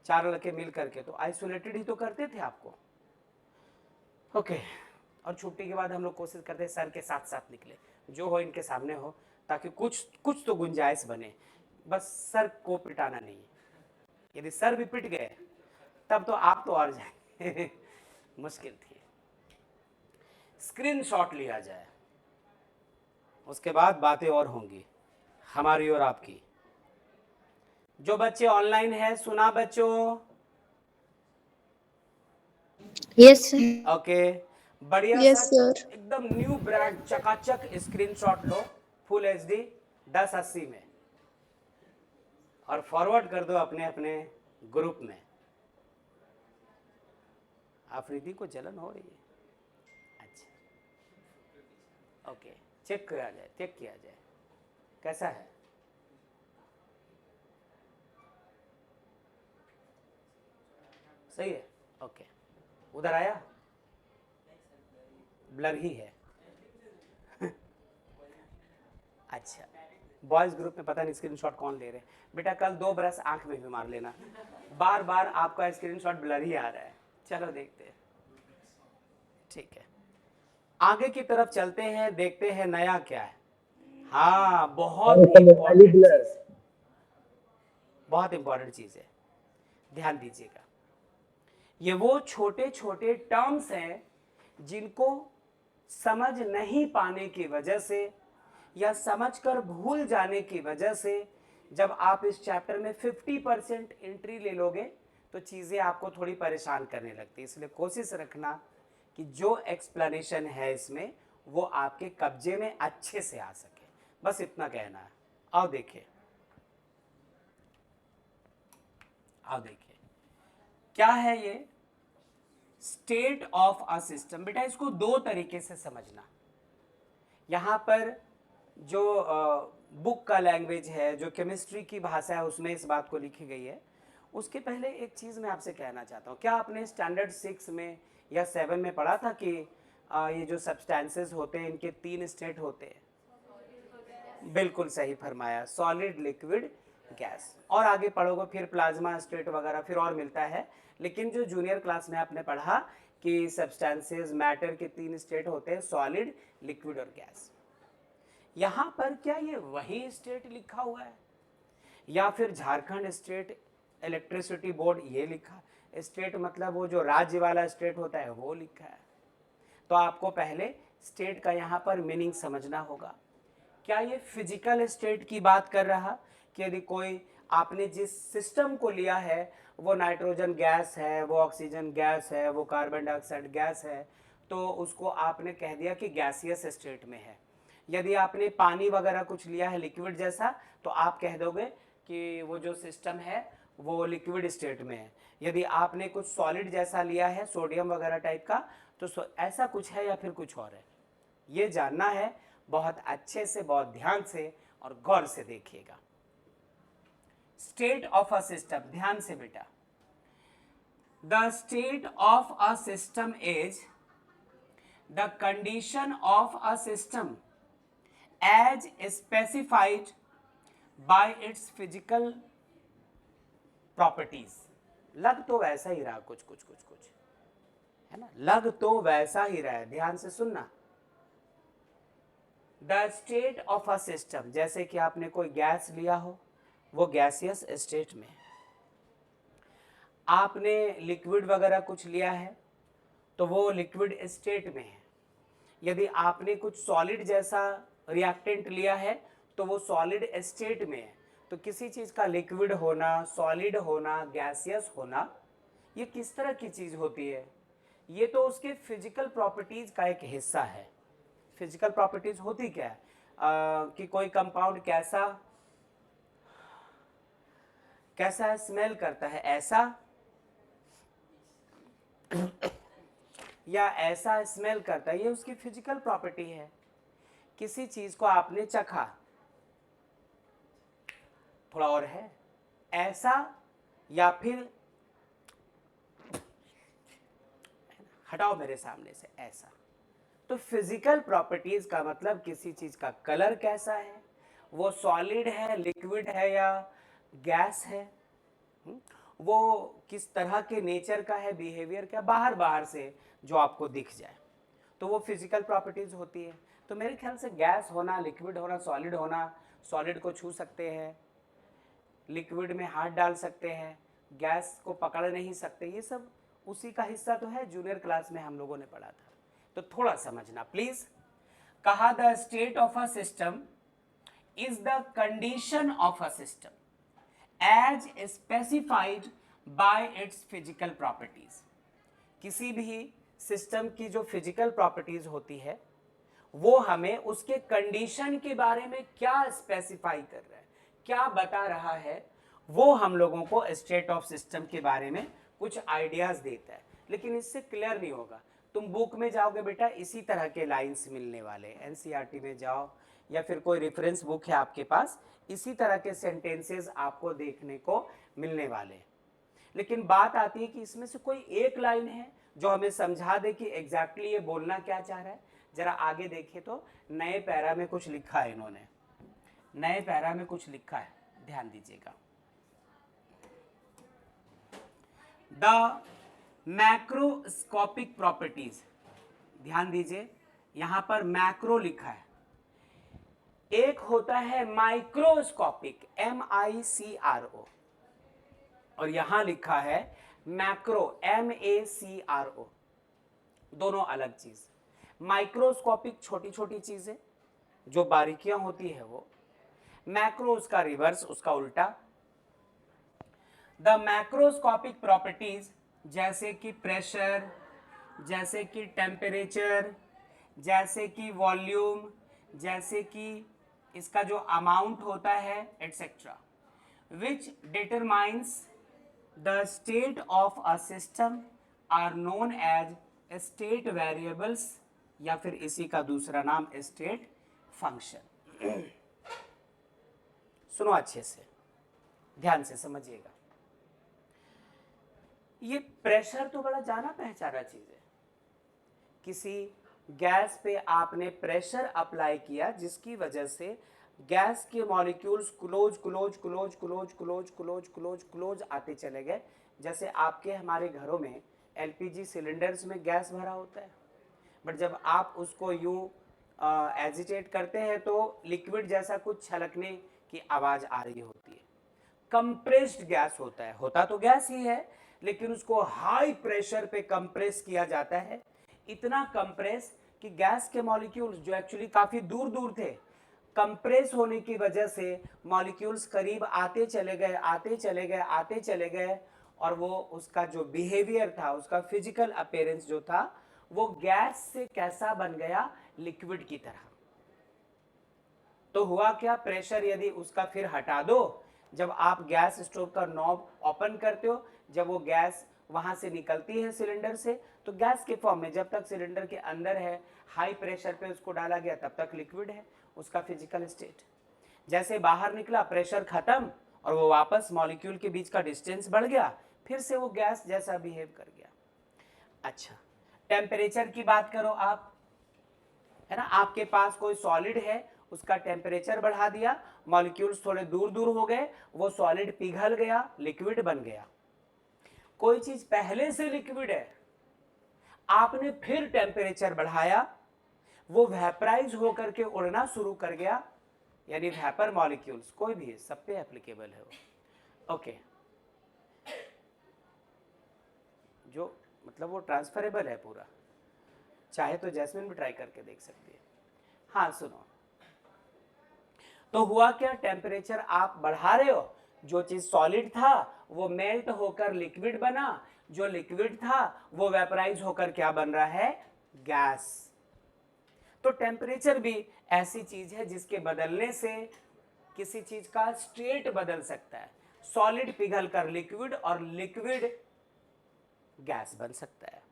चार लड़के मिल करके, तो आइसोलेटेड ही तो करते थे आपको। ओके। और छुट्टी के बाद हम लोग कोशिश करते सर के साथ साथ निकले, जो हो इनके सामने हो, ताकि कुछ तो गुंजाइश बने। बस सर को पिटाना नहीं। यदि सर भी पिट गए तब तो आप तो और जाएंगे। मुश्किल थी। स्क्रीनशॉट लिया जाए, उसके बाद बातें और होंगी हमारी और आपकी। जो बच्चे ऑनलाइन है, सुना बच्चों? Yes sir. ओके, बढ़िया Yes, सा sir. एकदम न्यू ब्रांड चकाचक स्क्रीनशॉट लो, फुल HD 1080 में, और फॉरवर्ड कर दो अपने अपने ग्रुप में। आफरीदी को जलन हो रही है? अच्छा, ओके, चेक किया जाए, चेक किया जाए कैसा है। सही है, ओके। उधर आया? ब्लर ही है। अच्छा, बॉयज ग्रुप में पता नहीं स्क्रीनशॉट कौन ले रहे हैं। बेटा कल 2 ब्रश आंख में भी मार लेना, बार बार आपका स्क्रीनशॉट ब्लर ही आ रहा है। चलो देखते हैं, ठीक है, आगे की तरफ चलते हैं, देखते हैं नया क्या है। हाँ, बहुत इंपॉर्टेंट चीज, बहुत इंपॉर्टेंट चीज है, ध्यान दीजिएगा। ये वो छोटे छोटे टर्म्स हैं जिनको समझ नहीं पाने की वजह से या समझकर भूल जाने की वजह से, जब आप इस चैप्टर में 50% एंट्री ले लोगे तो चीज़ें आपको थोड़ी परेशान करने लगती है। इसलिए कोशिश रखना कि जो एक्सप्लेनेशन है इसमें वो आपके कब्जे में अच्छे से आ सके, बस इतना कहना है। आओ देखिए, आओ देखिए क्या है ये स्टेट ऑफ अ सिस्टम। बेटा इसको 2 तरीके से समझना। यहाँ पर जो बुक का लैंग्वेज है, जो केमिस्ट्री की भाषा है, उसमें इस बात को लिखी गई है। उसके पहले एक चीज़ मैं आपसे कहना चाहता हूँ। क्या आपने स्टैंडर्ड 6 में या 7 में पढ़ा था कि ये जो सब्सटेंसेस होते हैं इनके 3 स्टेट होते हैं? बिल्कुल सही फरमाया, सॉलिड, लिक्विड, गैस। और आगे पढ़ोगे फिर प्लाज्मा स्टेट वगैरह फिर और मिलता है। लेकिन जो जूनियर क्लास में आपने पढ़ा कि सब्सटेंसेस, मैटर के 3 स्टेट होते हैं, सॉलिड, लिक्विड और गैस। यहां पर क्या ये वही स्टेट लिखा हुआ है? या फिर झारखंड स्टेट इलेक्ट्रिसिटी बोर्ड ये लिखा, स्टेट मतलब वो जो राज्य वाला स्टेट होता है वो लिखा है। तो आपको पहले स्टेट का यहाँ पर मीनिंग समझना होगा। क्या ये फिजिकल स्टेट की बात कर रहा कि यदि कोई आपने जिस सिस्टम को लिया है वो नाइट्रोजन गैस है, वो ऑक्सीजन गैस है, वो कार्बन डाइऑक्साइड गैस है, तो उसको आपने कह दिया कि गैसियस स्टेट में है। यदि आपने पानी वगैरह कुछ लिया है लिक्विड जैसा, तो आप कह दोगे कि वो जो सिस्टम है वो लिक्विड स्टेट में है। यदि आपने कुछ सॉलिड जैसा लिया है सोडियम वगैरह टाइप का, तो ऐसा कुछ है या फिर कुछ और है, ये जानना है। बहुत अच्छे से, बहुत ध्यान से और गौर से देखिएगा। स्टेट ऑफ अ सिस्टम, ध्यान से बेटा। The state of a system is the condition of a system as specified by its physical properties. लग तो वैसा ही रहा, कुछ कुछ कुछ कुछ है ना, लग तो वैसा ही रहा है, ध्यान से सुनना। The state of a system, जैसे कि आपने कोई गैस लिया हो, वो गैसियस स्टेट में है। आपने लिक्विड वगैरह कुछ लिया है तो वो लिक्विड स्टेट में है। यदि आपने कुछ सॉलिड जैसा रिएक्टेंट लिया है तो वो सॉलिड स्टेट में है। तो किसी चीज का लिक्विड होना, सॉलिड होना, गैसियस होना, ये किस तरह की चीज होती है? ये तो उसके फिजिकल प्रॉपर्टीज का एक हिस्सा है। फिजिकल प्रॉपर्टीज होती क्या है? कि कोई कंपाउंड कैसा कैसा स्मेल करता है, ऐसा या ऐसा स्मेल करता है, ये उसकी फिजिकल प्रॉपर्टी है। किसी चीज को आपने चखा, थोड़ा और है, ऐसा या फिर हटाओ मेरे सामने से, ऐसा। तो फिजिकल प्रॉपर्टीज का मतलब किसी चीज का कलर कैसा है, वो सॉलिड है, लिक्विड है या गैस है, वो किस तरह के नेचर का है, बिहेवियर का, बाहर बाहर से जो आपको दिख जाए, तो वो फिजिकल प्रॉपर्टीज होती है। तो मेरे ख्याल से गैस होना, लिक्विड होना, सॉलिड को छू सकते हैं, लिक्विड में हाथ डाल सकते हैं, गैस को पकड़ नहीं सकते, ये सब उसी का हिस्सा तो है, जूनियर क्लास में हम लोगों ने पढ़ा था। तो थोड़ा समझना प्लीज। कहा the state of a system is the condition of a system as specified by its physical properties. किसी भी सिस्टम की जो फिजिकल प्रॉपर्टीज होती है वो हमें उसके कंडीशन के बारे में क्या स्पेसिफाई कर रहा है, क्या बता रहा है, वो हम लोगों को स्टेट ऑफ सिस्टम के बारे में कुछ आइडियाज देता है। लेकिन इससे क्लियर नहीं होगा। तुम बुक में जाओगे बेटा, इसी तरह के लाइंस मिलने वाले, एनसीईआरटी में जाओ या फिर कोई रेफरेंस बुक है आपके पास, इसी तरह के सेंटेंसेस आपको देखने को मिलने वाले। लेकिन बात आती है कि इसमें से कोई एक लाइन है जो हमें समझा दे कि एग्जैक्टली ये बोलना क्या चाह रहा है। जरा आगे देखें तो नए पैरा में कुछ लिखा है, इन्होंने नए पैरा में कुछ लिखा है, ध्यान दीजिएगा। द मैक्रोस्कोपिक प्रॉपर्टीज, ध्यान दीजिए, यहां पर मैक्रो लिखा है, एक होता है माइक्रोस्कोपिक, MICRO, और यहां लिखा है मैक्रो, MACRO, दोनों अलग चीज। माइक्रोस्कोपिक छोटी छोटी चीजें जो बारीकियां होती है वो, मैक्रो उसका रिवर्स, उसका उल्टा। द मैक्रोस्कोपिक प्रॉपर्टीज जैसे कि प्रेशर, जैसे कि टेम्परेचर, जैसे कि वॉल्यूम, जैसे कि इसका जो अमाउंट होता है etcetera, which determines the state of a system are known as state variables, या फिर इसी का दूसरा नाम स्टेट फंक्शन। सुनो अच्छे से, ध्यान से समझिएगा। ये प्रेशर तो बड़ा जाना पहचाना चीज है। किसी गैस पे आपने प्रेशर अप्लाई किया जिसकी वजह से गैस के molecules close close close close close close close close आते चले गए। जैसे आपके हमारे घरों में LPG सिलेंडर्स में गैस भरा होता है, बट जब आप उसको यूं एजिटेट करते हैं तो लिक्विड जैसा कुछ छलकने की आवाज आ रही होती है। कंप्रेस्ड गैस होता है, होता तो गैस ही है लेकिन उसको हाई प्रेशर पे कंप्रेस किया जाता है, इतना कंप्रेस कि गैस के मॉलिक्यूल्स जो एक्चुअली काफी दूर दूर थे, कंप्रेस होने की वजह से मॉलिक्यूल्स करीब आते चले गए आते चले गए आते चले गए, और वो उसका जो बिहेवियर था, उसका फिजिकल अपीयरेंस जो था, वो गैस से कैसा बन गया, लिक्विड की तरह। तो हुआ क्या, प्रेशर यदि उसका फिर हटा दो, जब आप गैस स्टोव का नॉब ओपन करते हो, जब वो गैस वहां से निकलती है सिलेंडर से, तो गैस के फॉर्म में जब तक सिलेंडर के अंदर है, हाई प्रेशर पे उसको डाला गया, तब तक लिक्विड है, उसका फिजिकल स्टेट। जैसे बाहर निकला, प्रेशर खत्म और वो वापस मॉलिक्यूल के बीच का डिस्टेंस बढ़ गया, फिर से वो गैस जैसा बिहेव कर गया। अच्छा, टेम्परेचर की बात करो आप, है ना, आपके पास कोई सॉलिड है, उसका टेम्परेचर बढ़ा दिया, मॉलिक्यूल्स थोड़े दूर दूर हो गए, वो सॉलिड पिघल गया, लिक्विड बन गया। कोई चीज पहले से लिक्विड है, आपने फिर टेम्परेचर बढ़ाया, वो वेपराइज होकर के उड़ना शुरू कर गया, यानी वेपर मॉलिक्यूल्स, कोई भी सब पे एप्लीकेबल है वो। ओके, जो मतलब वो ट्रांसफरेबल है पूरा, चाहे तो जैस्मिन भी ट्राई करके देख सकती है। हाँ सुनो, तो हुआ क्या, टेम्परेचर आप बढ़ा रहे हो, जो चीज सॉलिड था वो मेल्ट होकर लिक्विड बना, जो लिक्विड था वो वेपराइज होकर क्या बन रहा है, गैस। तो टेम्परेचर भी ऐसी चीज है जिसके बदलने से किसी चीज का स्टेट बदल सकता है, सॉलिड पिघल कर लिक्विड और लिक्विड गैस बन सकता है।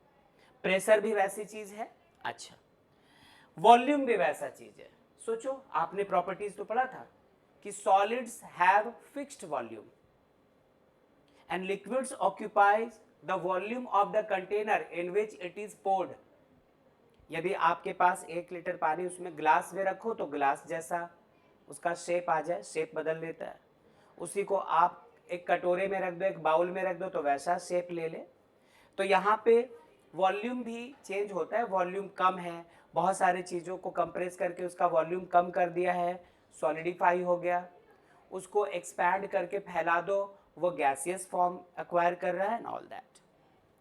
प्रेशर भी वैसी चीज है। अच्छा, वॉल्यूम भी वैसा चीज है। सोचो, आपने प्रॉपर्टीज तो पढ़ा था कि solids have fixed volume and liquids occupies the volume of the container in which it is poured. यदि आपके पास 1 लीटर पानी, उसमें ग्लास में रखो तो ग्लास जैसा उसका शेप आ जाए, शेप बदल लेता है। उसी को आप एक कटोरे में रख दो, एक बाउल में रख दो, तो वैसा शेप ले ले। तो यहाँ पे वॉल्यूम भी चेंज होता है, वॉल्यूम कम है, बहुत सारी चीज़ों को कंप्रेस करके उसका वॉल्यूम कम कर दिया है, सॉलिडिफाई हो गया। उसको एक्सपैंड करके फैला दो, वो गैसियस फॉर्म एक्वायर कर रहा है एंड ऑल दैट।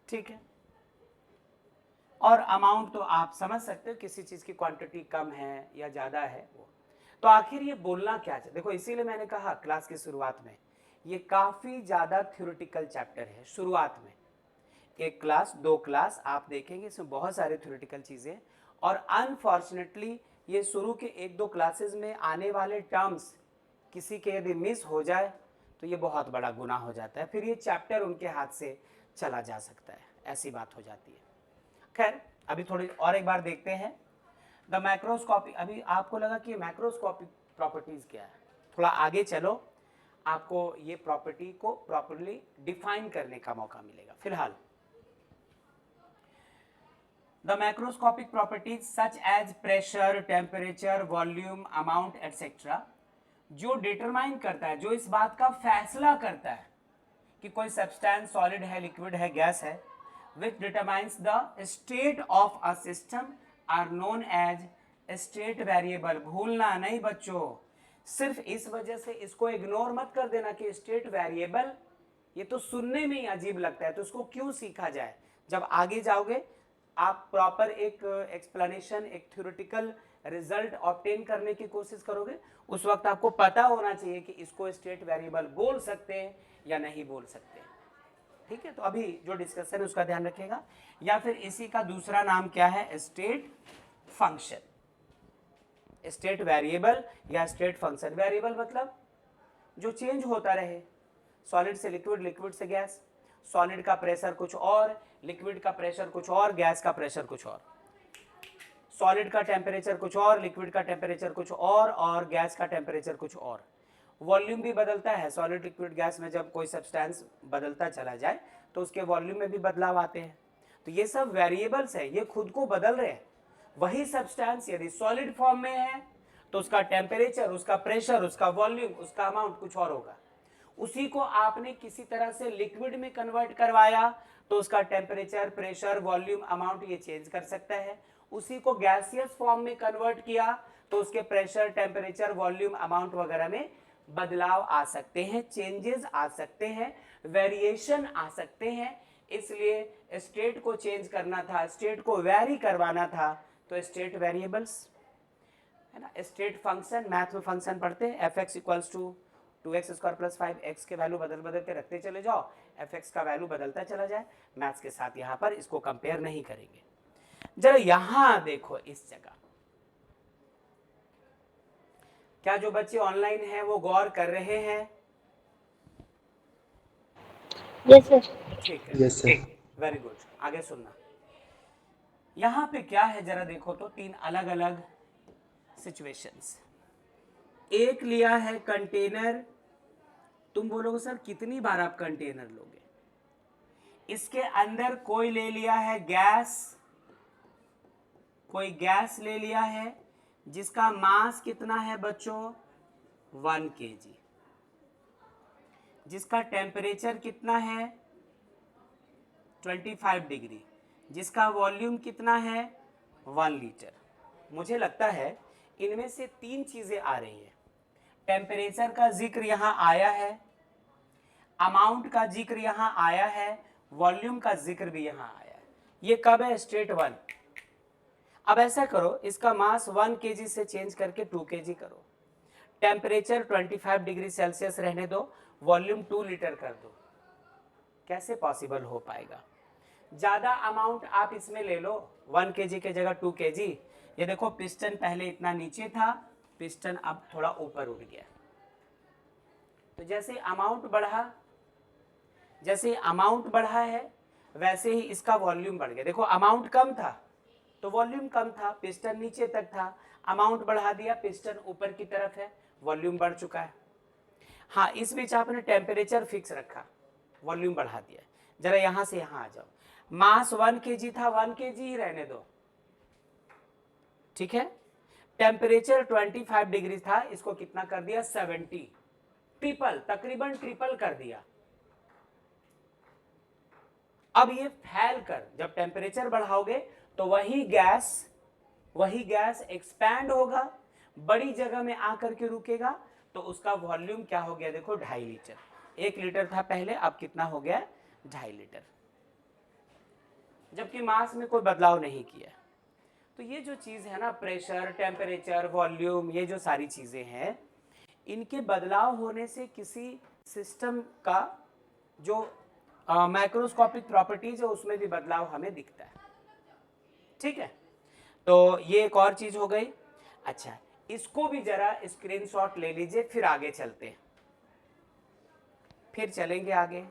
ठीक है, और अमाउंट तो आप समझ सकते हो, किसी चीज़ की क्वांटिटी कम है या ज़्यादा है वो। तो आखिर ये बोलना क्या चाहिए, देखो इसीलिए मैंने कहा क्लास की शुरुआत में ये काफ़ी ज़्यादा थ्योरेटिकल चैप्टर है। शुरुआत में 1 क्लास 2 क्लास आप देखेंगे, इसमें बहुत सारे थ्योरेटिकल चीज़ें, और अनफॉर्चुनेटली ये शुरू के 1-2 क्लासेस में आने वाले टर्म्स किसी के यदि मिस हो जाए तो ये बहुत बड़ा गुनाह हो जाता है, फिर ये चैप्टर उनके हाथ से चला जा सकता है, ऐसी बात हो जाती है। खैर, अभी थोड़ी और एक बार देखते हैं द मैक्रोस्कोपिक। अभी आपको लगा कि मैक्रोस्कोपिक प्रॉपर्टीज क्या है, थोड़ा आगे चलो, आपको ये प्रॉपर्टी को प्रॉपर्ली डिफाइन करने का मौका मिलेगा। फिलहाल the macroscopic properties such as pressure, temperature, volume, amount etc. जो डिटरमाइन करता है, जो इस बात का फैसला करता है कि कोई सब्सटेंस सॉलिड है, लिक्विड है, गैस है, which determines the state of a system are known as state variable। भूलना नहीं बच्चों, सिर्फ इस वजह से इसको इग्नोर मत कर देना कि स्टेट वेरिएबल, ये तो सुनने में ही अजीब लगता है, तो उसको क्यों सीखा जाए। जब आगे जाओगे आप प्रॉपर एक एक्सप्लेनेशन, एक थ्योरेटिकल रिजल्ट ऑब्टेन करने की कोशिश करोगे, उस वक्त आपको पता होना चाहिए कि इसको स्टेट वेरिएबल बोल सकते हैं या नहीं बोल सकते। ठीक है, तो अभी जो डिस्कशन है उसका ध्यान रखिएगा। या फिर इसी का दूसरा नाम क्या है, स्टेट फंक्शन, स्टेट वेरिएबल या स्टेट फंक्शन। वेरिएबल मतलब जो चेंज होता रहे, सॉलिड से लिक्विड, लिक्विड से गैस, सॉलिड का प्रेशर कुछ और, लिक्विड का प्रेशर कुछ और, गैस का प्रेशर कुछ और, सॉलिड का टेम्परेचर कुछ और, लिक्विड का टेम्परेचर कुछ और गैस का टेम्परेचर कुछ और। वॉल्यूम भी बदलता है, सॉलिड, लिक्विड, गैस में जब कोई सब्सटेंस बदलता चला जाए तो उसके वॉल्यूम में भी बदलाव आते हैं। तो ये सब वेरिएबल्स है, ये खुद को बदल रहे हैं। वही सब्सटेंस यदि सॉलिड फॉर्म में है तो उसका टेम्परेचर, उसका प्रेशर, उसका वॉल्यूम, उसका अमाउंट कुछ और होगा। उसी को आपने किसी तरह से लिक्विड में कन्वर्ट करवाया तो उसका टेम्परेचर, प्रेशर, वॉल्यूम, अमाउंट ये चेंज कर सकता है। उसी को गैसियस फॉर्म में कन्वर्ट किया तो उसके प्रेशर, टेम्परेचर, वॉल्यूम, अमाउंट वगैरह में बदलाव आ सकते हैं, चेंजेस आ सकते हैं, वेरिएशन आ सकते हैं। इसलिए स्टेट को चेंज करना था, स्टेट को वेरी करवाना था, तो स्टेट वेरिएबल्स है ना। स्टेट फंक्शन, मैथ में फंक्शन पढ़ते हैं, F X equals to 2x square plus 5x के वैल्यू बदल बदल के रखते चले जाओ, एफ एक्स का वैल्यू बदलता चला जाए। मैथ्स के साथ यहाँ पर इसको कंपेयर नहीं करेंगे। जरा यहां देखो इस जगह, क्या जो बच्चे ऑनलाइन हैं वो गौर कर रहे हैं? Yes, sir. ठीक है, यस सर। Very good. आगे सुनना, यहां पे क्या है जरा देखो तो, तीन अलग अलग सिचुएशंस। एक लिया है कंटेनर, तुम बोलोगे सर कितनी बार आप कंटेनर लोगे? इसके अंदर कोई ले लिया है गैस, कोई गैस ले लिया है जिसका मास कितना है बच्चों? 1 kg, जिसका टेम्परेचर कितना है? 25 डिग्री, जिसका वॉल्यूम कितना है? 1 लीटर। मुझे लगता है इनमें से तीन चीजें आ रही है। टेम्परेचर का जिक्र यहां आया है, अमाउंट का जिक्र यहां आया है, वॉल्यूम का जिक्र भी यहां आया है। ये कब है? स्टेट 1। अब ऐसा करो, इसका मास 1 kg से चेंज करके 2 kg करो, टेम्परेचर 25 डिग्री सेल्सियस रहने दो, वॉल्यूम 2 लीटर कर दो। कैसे पॉसिबल हो पाएगा? ज्यादा अमाउंट आप इसमें ले लो, 1 kg के जगह 2 kg। ये देखो पिस्टन पहले इतना नीचे था, पिस्टन अब थोड़ा ऊपर उठ गया। तो जैसे अमाउंट बढ़ा है वैसे ही इसका वॉल्यूम बढ़ गया। देखो अमाउंट कम था तो वॉल्यूम कम था, पिस्टन नीचे तक था, अमाउंट बढ़ा दिया, पिस्टन ऊपर की तरफ है, वॉल्यूम बढ़ चुका है। हाँ, इस बीच आपने टेम्परेचर फिक्स रखा, वॉल्यूम बढ़ा दिया। जरा यहां से यहां आ जाओ, मास 1 kg था, 1 kg ही रहने दो, ठीक है। टेम्परेचर 25 डिग्री था, इसको कितना कर दिया? 70, ट्रिपल, तकरीबन ट्रिपल कर दिया। अब ये फैल कर जब टेम्परेचर बढ़ाओगे तो वही गैस एक्सपैंड होगा, बड़ी जगह में आकर के रुकेगा, तो उसका वॉल्यूम क्या हो गया? देखो 2.5 लीटर। 1 लीटर था पहले, अब कितना हो गया? 2.5 लीटर, जबकि मास में कोई बदलाव नहीं किया। तो ये जो चीज है ना, प्रेशर, टेम्परेचर, वॉल्यूम, ये जो सारी चीजें हैं, इनके बदलाव होने से किसी सिस्टम का जो माइक्रोस्कोपिक प्रॉपर्टीज है उसमें भी बदलाव हमें दिखता है, ठीक है। तो ये एक और चीज हो गई। अच्छा, इसको भी जरा स्क्रीनशॉट ले लीजिए, फिर आगे चलते हैं, फिर चलेंगे आगे।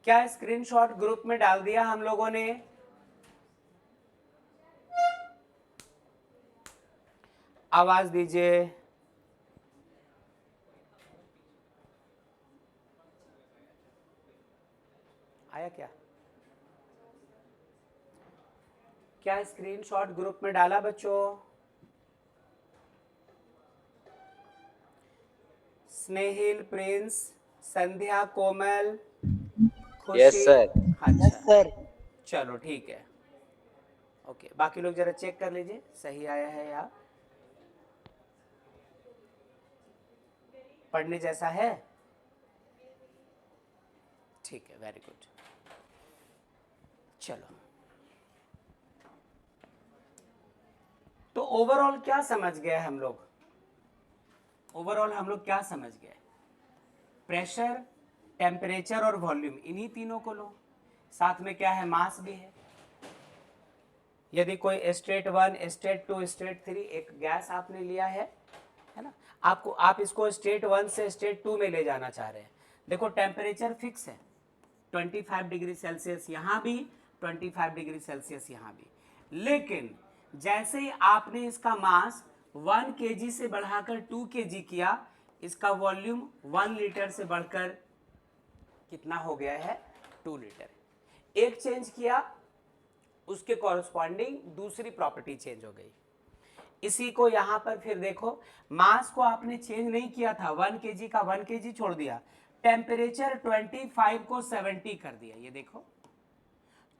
क्या स्क्रीनशॉट ग्रुप में डाल दिया हम लोगों ने? आवाज दीजिए। आया क्या? क्या स्क्रीनशॉट ग्रुप में डाला बच्चों? स्नेहिल, प्रिंस, संध्या, कोमल, खुशी? Yes sir. अच्छा, चलो ठीक है, ओके। बाकी लोग जरा चेक कर लीजिए सही आया है या पढ़ने जैसा है। ठीक है, वेरी गुड। चलो, तो ओवरऑल क्या समझ गए हम लोग? ओवरऑल हम लोग क्या समझ गए? प्रेशर, टेम्परेचर और वॉल्यूम, इन्हीं तीनों को लो, साथ में क्या है? मास भी है। यदि कोई स्टेट 1, स्टेट 2, स्टेट 3 एक गैस आपने लिया है ना, आप इसको स्टेट 1 से स्टेट 2 में ले जाना चाह रहे हैं। देखो टेम्परेचर फिक्स है, 25 डिग्री सेल्सियस यहाँ भी, 25 डिग्री सेल्सियस यहाँ भी, लेकिन जैसे ही आपने इसका मास 1 kg से बढ़ाकर 2 kg किया, इसका वॉल्यूम 1 लीटर से बढ़कर कितना हो गया है? 2 लीटर। एक चेंज किया, उसके कॉरस्पॉन्डिंग दूसरी प्रॉपर्टी चेंज हो गई। इसी को यहां पर फिर देखो, मास को आपने चेंज नहीं किया था, 1 kg का 1 kg छोड़ दिया, टेम्परेचर 25 को 70 कर दिया। ये देखो,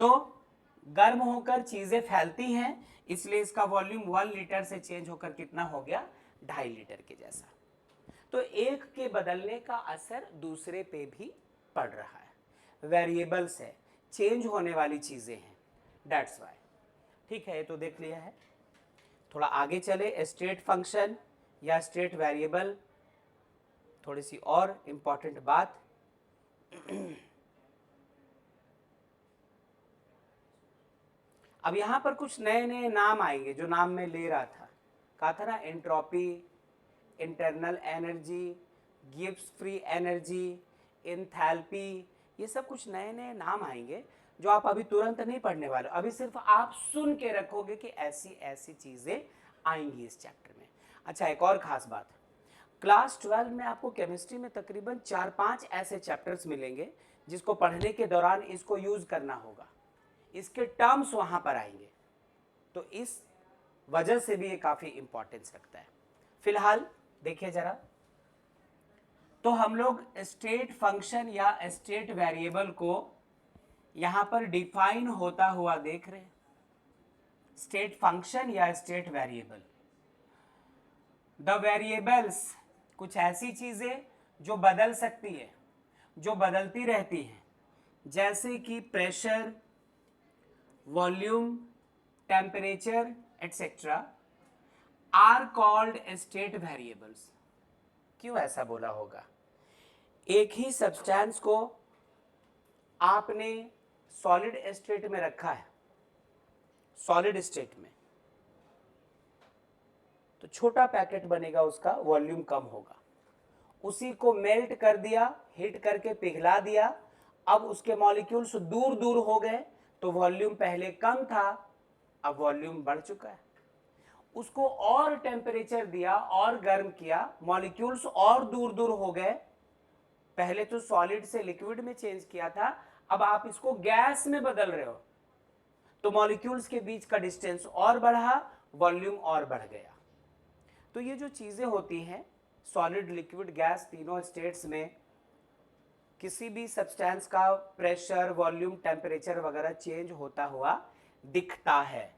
तो गर्म होकर चीजें फैलती हैं, इसलिए इसका वॉल्यूम 1 लीटर से चेंज होकर कितना हो गया, 2.5 लीटर के जैसा। तो एक के बदलने का असर दूसरे पे भी पड़ रहा है। वेरिएबल्स है, चेंज होने वाली चीजें हैं, दैट्स वाई। ठीक है, ये तो देख लिया है। थोड़ा आगे चले, स्टेट फंक्शन या स्टेट वेरिएबल, थोड़ी सी और इंपॉर्टेंट बात। अब यहां पर कुछ नए नए नाम आएंगे जो नाम मैं ले रहा था, कहा था ना, entropy, internal energy, Gibbs free energy, enthalpy, ये सब कुछ नए नए नाम आएंगे जो आप अभी तुरंत नहीं पढ़ने वाले, अभी सिर्फ आप सुन के रखोगे कि ऐसी ऐसी चीजें आएंगी इस चैप्टर में। अच्छा, एक और खास बात, क्लास 12 में आपको केमिस्ट्री में तकरीबन 4-5 ऐसे चैप्टर्स मिलेंगे जिसको पढ़ने के दौरान इसको यूज करना होगा, इसके टर्म्स वहां पर आएंगे, तो इस वजह से भी ये काफी इंपॉर्टेंस रखता है। फिलहाल देखिए जरा, तो हम लोग स्टेट फंक्शन या स्टेट वेरिएबल को यहां पर डिफाइन होता हुआ देख रहे हैं। स्टेट फंक्शन या स्टेट वेरिएबल, द वेरिएबल्स, कुछ ऐसी चीजें जो बदल सकती है, जो बदलती रहती हैं, जैसे कि pressure, volume, temperature etcetera, are called state variables. क्यों ऐसा बोला होगा? एक ही सब्सटेंस को आपने सॉलिड स्टेट में रखा है, सॉलिड स्टेट में, तो छोटा पैकेट बनेगा, उसका वॉल्यूम कम होगा। उसी को मेल्ट कर दिया, हीट करके पिघला दिया, अब उसके मॉलिक्यूल्स दूर दूर हो गए, तो वॉल्यूम पहले कम था, अब वॉल्यूम बढ़ चुका है। उसको और टेम्परेचर दिया और गर्म किया, मॉलिक्यूल्स और दूर दूर हो गए, पहले तो सॉलिड से लिक्विड में चेंज किया था, अब आप इसको गैस में बदल रहे हो, तो मॉलिक्यूल्स के बीच का डिस्टेंस और बढ़ा, वॉल्यूम और बढ़ गया। तो ये जो चीजें होती हैं, सॉलिड, लिक्विड, गैस, तीनों स्टेट्स में किसी भी सब्सटेंस का प्रेशर, वॉल्यूम, टेम्परेचर वगैरह चेंज होता हुआ दिखता है।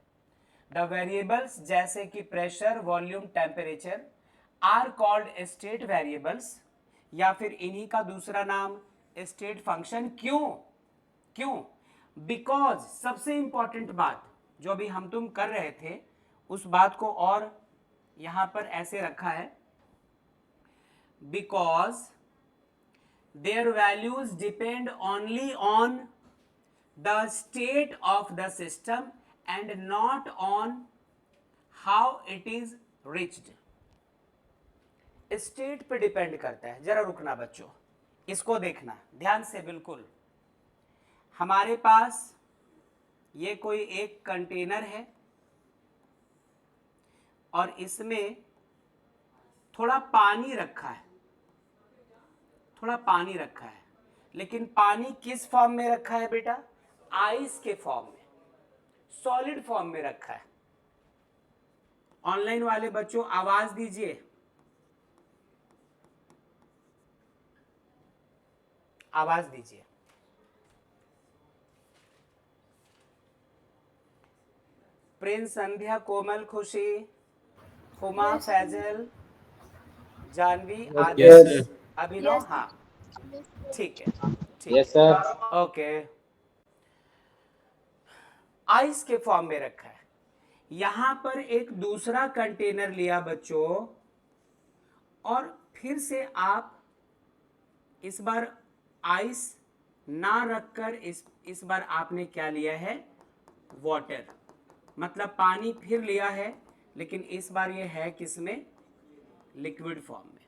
द वेरिएबल्स जैसे कि pressure, volume, temperature are called state variables, या फिर इन्हीं का दूसरा नाम स्टेट फंक्शन। क्यों? बिकॉज सबसे इंपॉर्टेंट बात जो अभी हम तुम कर रहे थे, उस बात को और यहां पर ऐसे रखा है, because their values depend only on the state of the system and not on how it is reached. State पे डिपेंड करता है। जरा रुकना बच्चों, इसको देखना ध्यान से बिल्कुल। हमारे पास ये कोई एक कंटेनर है और इसमें थोड़ा पानी रखा है, लेकिन पानी किस फॉर्म में रखा है बेटा? आइस के फॉर्म में, सॉलिड फॉर्म में रखा है। ऑनलाइन वाले बच्चों आवाज दीजिए, आवाज दीजिए। प्रिंस, संध्या, कोमल, खुशी, हुमा, फैजल, जानवी, आदर्श, अभिनव, हाँ ठीक है, ठीक यस सर। ओके। आइस के फॉर्म में रखा है। यहां पर एक दूसरा कंटेनर लिया बच्चों, और फिर से आप इस बार आइस ना रखकर इस बार आपने क्या लिया है? वाटर, मतलब पानी फिर लिया है, लेकिन इस बार ये है किसमें? लिक्विड फॉर्म में।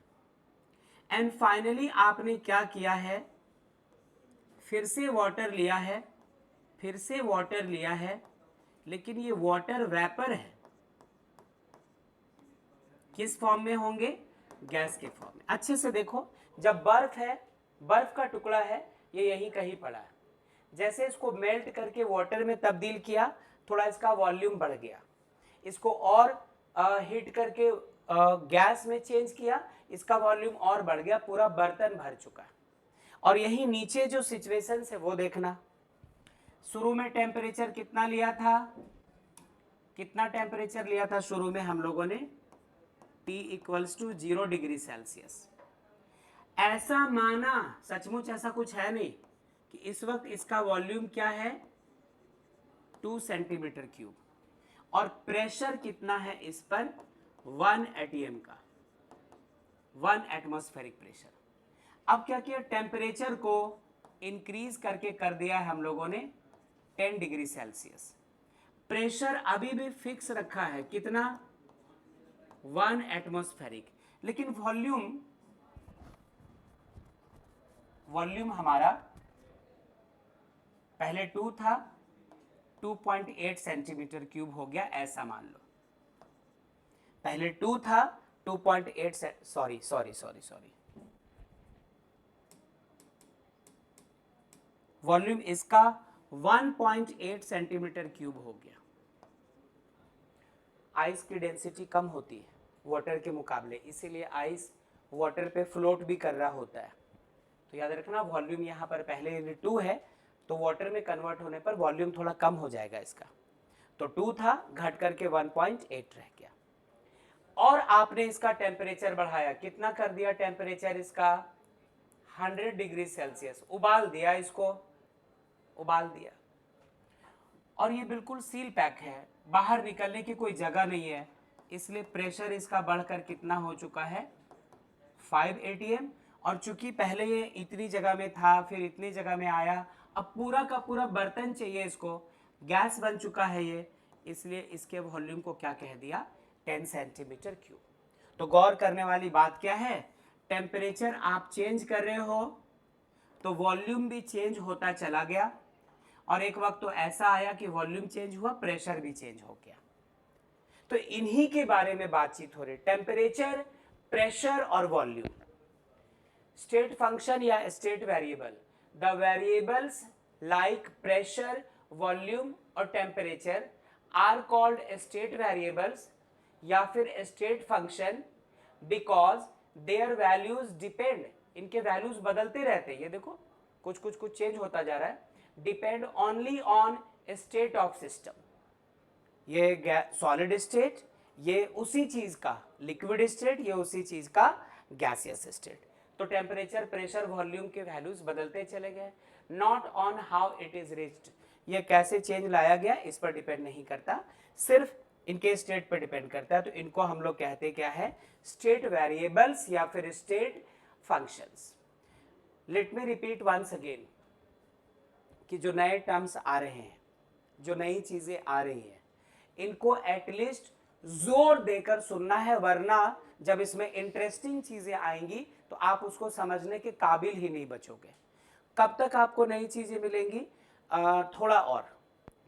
एंड फाइनली आपने क्या किया है? फिर से वाटर लिया है, लेकिन ये वाटर वेपर है। किस फॉर्म में होंगे? गैस के फॉर्म में। अच्छे से देखो, जब बर्फ है, बर्फ का टुकड़ा है, ये यहीं कहीं पड़ा है, जैसे इसको मेल्ट करके वाटर में तब्दील किया, थोड़ा इसका वॉल्यूम बढ़ गया, इसको और हीट करके गैस में चेंज किया, इसका वॉल्यूम और बढ़ गया, पूरा बर्तन भर चुका है। और यही नीचे जो सिचुएशन है वो देखना, शुरू में टेम्परेचर कितना लिया था, कितना टेम्परेचर लिया था शुरू में हम लोगों ने, T equals to 0 degree Celsius. ऐसा माना, सचमुच ऐसा कुछ है नहीं, कि इस वक्त इसका वॉल्यूम क्या है 2 सेंटीमीटर क्यूब, और प्रेशर कितना है इस पर 1 एटीएम का, 1 एटमॉस्फेरिक प्रेशर। अब क्या किया, टेम्परेचर को इंक्रीज करके कर दिया है हम लोगों ने 10 डिग्री सेल्सियस। प्रेशर अभी भी फिक्स रखा है, कितना 1 एटमॉस्फेरिक, लेकिन वॉल्यूम हमारा पहले 2 था, 2.8 सेंटीमीटर क्यूब हो गया, ऐसा मान लो। पहले 2 था 2.8 सॉरी वॉल्यूम इसका 1.8 सेंटीमीटर क्यूब हो गया। आइस की डेंसिटी कम होती है वाटर के मुकाबले, इसीलिए आइस वाटर पे फ्लोट भी कर रहा होता है। तो याद रखना, वॉल्यूम यहाँ पर पहले 2 है, तो वाटर में कन्वर्ट होने पर वॉल्यूम थोड़ा कम हो जाएगा इसका। तो 2 था, घट करके 1.8 रह गया। और आपने इसका टेम्परेचर बढ़ाया, कितना कर दिया टेम्परेचर इसका 100 डिग्री सेल्सियस, उबाल दिया इसको, उबाल दिया। और ये बिल्कुल सील पैक है, बाहर निकलने की कोई जगह नहीं है, इसलिए प्रेशर इसका बढ़कर कितना हो चुका है 5 atm। और चूंकि पहले ये इतनी जगह में था, फिर इतनी जगह में आया, अब पूरा का पूरा बर्तन चाहिए इसको, गैस बन चुका है ये, इसलिए इसके वॉल्यूम को क्या कह दिया 10 सेंटीमीटर क्यूब। तो गौर करने वाली बात क्या है, टेम्परेचर आप चेंज कर रहे हो तो वॉल्यूम भी चेंज होता चला गया, और एक वक्त तो ऐसा आया कि वॉल्यूम चेंज हुआ, प्रेशर भी चेंज हो गया। तो इन्हीं के बारे में बातचीत हो रही, टेम्परेचर, प्रेशर और वॉल्यूम। स्टेट फंक्शन या state variable, the variables like pressure, volume और temperature are called state variables या फिर state function because their values depend, इनके वैल्यूज बदलते रहते हैं। ये देखो कुछ चेंज होता जा रहा है, depend only on state of system. ये सॉलिड स्टेट, ये उसी चीज का लिक्विड स्टेट, ये उसी चीज का गैसियस स्टेट। तो टेम्परेचर, प्रेशर, वॉल्यूम के वैल्यूज बदलते चले गए, not on how it is reached, ये कैसे चेंज लाया गया इस पर डिपेंड नहीं करता, सिर्फ इनके स्टेट पर डिपेंड करता है। तो इनको हम लोग कहते क्या है, स्टेट वेरिएबल्स या फिर state functions. Let me repeat once again कि जो नए टर्म्स आ रहे हैं, जो नई चीजें आ रही हैं, इनको एटलीस्ट जोर देकर सुनना है, वरना जब इसमें इंटरेस्टिंग चीजें आएंगी तो आप उसको समझने के काबिल ही नहीं बचोगे। कब तक आपको नई चीजें मिलेंगी, थोड़ा और,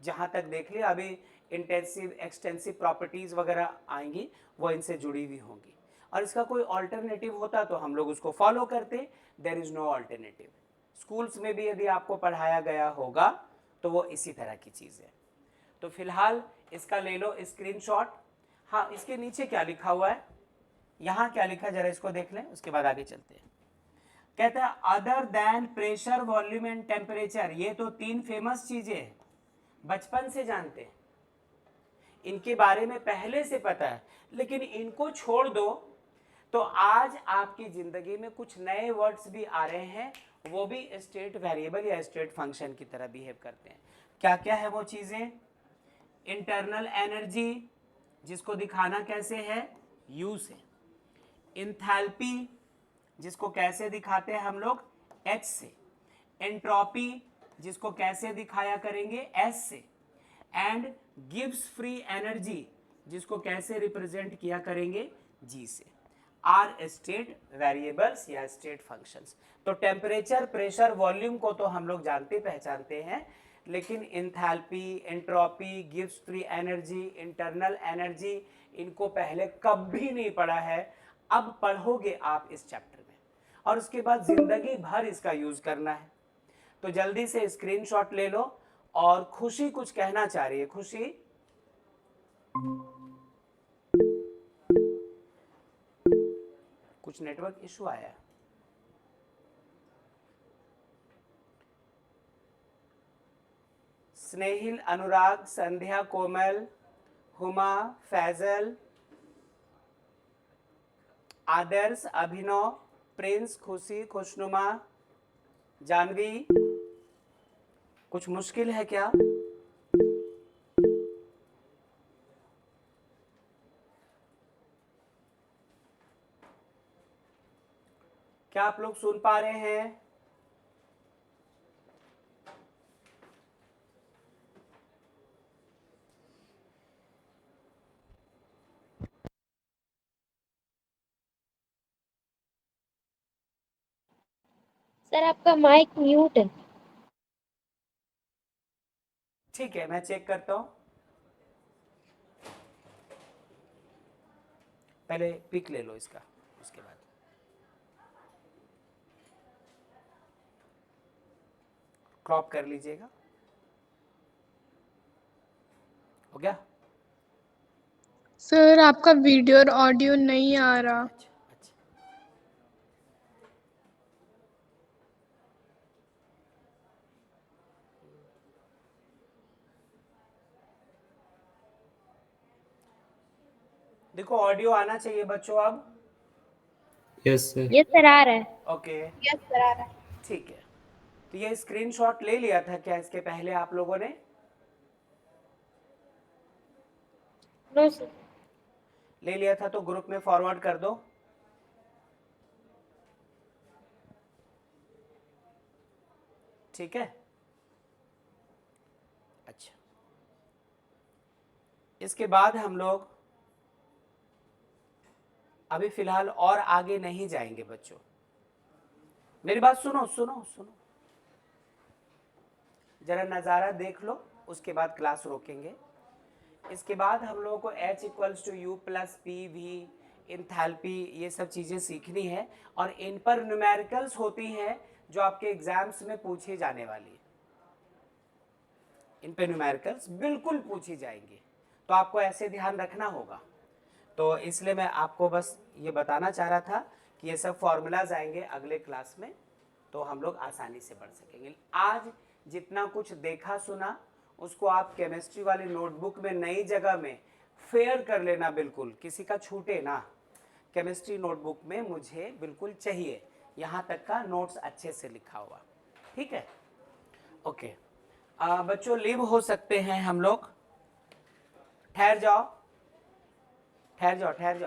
जहां तक देख लिया, अभी इंटेंसिव एक्सटेंसिव प्रॉपर्टीज वगैरह आएंगी, वो इनसे जुड़ी हुई होंगी। और इसका कोई ऑल्टरनेटिव होता तो हम लोग उसको फॉलो करते, there is no alternative. Schools में भी यदि आपको पढ़ाया गया होगा तो वो इसी तरह की चीज है। तो फिलहाल इसका ले लो स्क्रीनशॉट। हाँ, इसके नीचे क्या लिखा हुआ है, यहां क्या लिखा है जरा इसको देख लें, उसके बाद आगे चलते हैं। कहता है other than pressure, volume and temperature, ये तो 3 फेमस चीजें हैं, बचपन से जानते हैं, इनके बारे में पहले से पता है, लेकिन इनको छोड़ दो तो आज आपकी जिंदगी में कुछ नए वर्ड्स भी आ रहे हैं, वो भी स्टेट वेरिएबल या स्टेट फंक्शन की तरह बिहेव करते हैं। क्या क्या है वो चीजें, इंटरनल एनर्जी, जिसको दिखाना कैसे है, यू से। इंथैल्पी, जिसको कैसे दिखाते हैं हम लोग, एच से। एंट्रोपी, जिसको कैसे दिखाया करेंगे, एस से। एंड गिब्स फ्री एनर्जी, जिसको कैसे रिप्रेजेंट किया करेंगे, जी से। आर स्टेट वेरिएबल्स या स्टेट फंक्शंस। तो टेम्परेचर, प्रेशर, वॉल्यूम को तो हम लोग जानते पहचानते हैं, लेकिन enthalpy, entropy, Gibbs free energy, internal energy, इनको पहले कभी नहीं पढ़ा है, अब पढ़ोगे आप इस चैप्टर में, और उसके बाद जिंदगी भर इसका यूज करना है। तो जल्दी से स्क्रीनशॉट ले लो। और खुशी कुछ कहना चाह रही है, खुशी कुछ नेटवर्क इशू आया है। स्नेहिल, अनुराग, संध्या, कोमल, हुमा, फैजल, आदर्श, अभिनव, प्रिंस, खुशी, खुशनुमा, जानवी। कुछ मुश्किल है क्या? क्या आप लोग सुन पा रहे हैं? सर आपका माइक म्यूट है। ठीक है, मैं चेक करता हूं। पहले पिक ले लो इसका, उसके बाद क्रॉप कर लीजिएगा। हो गया? सर आपका वीडियो और ऑडियो नहीं आ रहा। अच्छा अच्छा। देखो ऑडियो आना चाहिए बच्चों अब। Yes sir. यस सर आ रहा है। ओके यस सर आ रहा है। ठीक है। तो ये स्क्रीनशॉट ले लिया था क्या इसके पहले आप लोगों ने? No sir. ले लिया था तो ग्रुप में फॉरवर्ड कर दो। ठीक है, अच्छा। इसके बाद हम लोग अभी फिलहाल और आगे नहीं जाएंगे बच्चों। मेरी बात सुनो सुनो सुनो, जरा नज़ारा देख लो, उसके बाद क्लास रोकेंगे। इसके बाद हम लोगों को H equals to U plus P V, enthalpy, ये सब चीज़ें सीखनी है और इन पर न्यूमेरिकल्स होती हैं जो आपके एग्जाम्स में पूछी जाने वाली है। इन पे न्यूमेरिकल्स बिल्कुल पूछी जाएंगी, तो आपको ऐसे ध्यान रखना होगा। तो इसलिए मैं आपको बस ये बताना चाह रहा था कि ये सब फॉर्मूलाज आएंगे अगले क्लास में, तो हम लोग आसानी से पढ़ सकेंगे। आज जितना कुछ देखा सुना उसको आप केमिस्ट्री वाली नोटबुक में नई जगह में फेयर कर लेना, बिल्कुल किसी का छूटे ना। केमिस्ट्री नोटबुक में मुझे बिल्कुल चाहिए यहाँ तक का नोट्स अच्छे से लिखा हुआ। ठीक है, ओके। बच्चों लीव हो सकते हैं हम लोग। ठहर जाओ ठहर जाओ ठहर जाओ।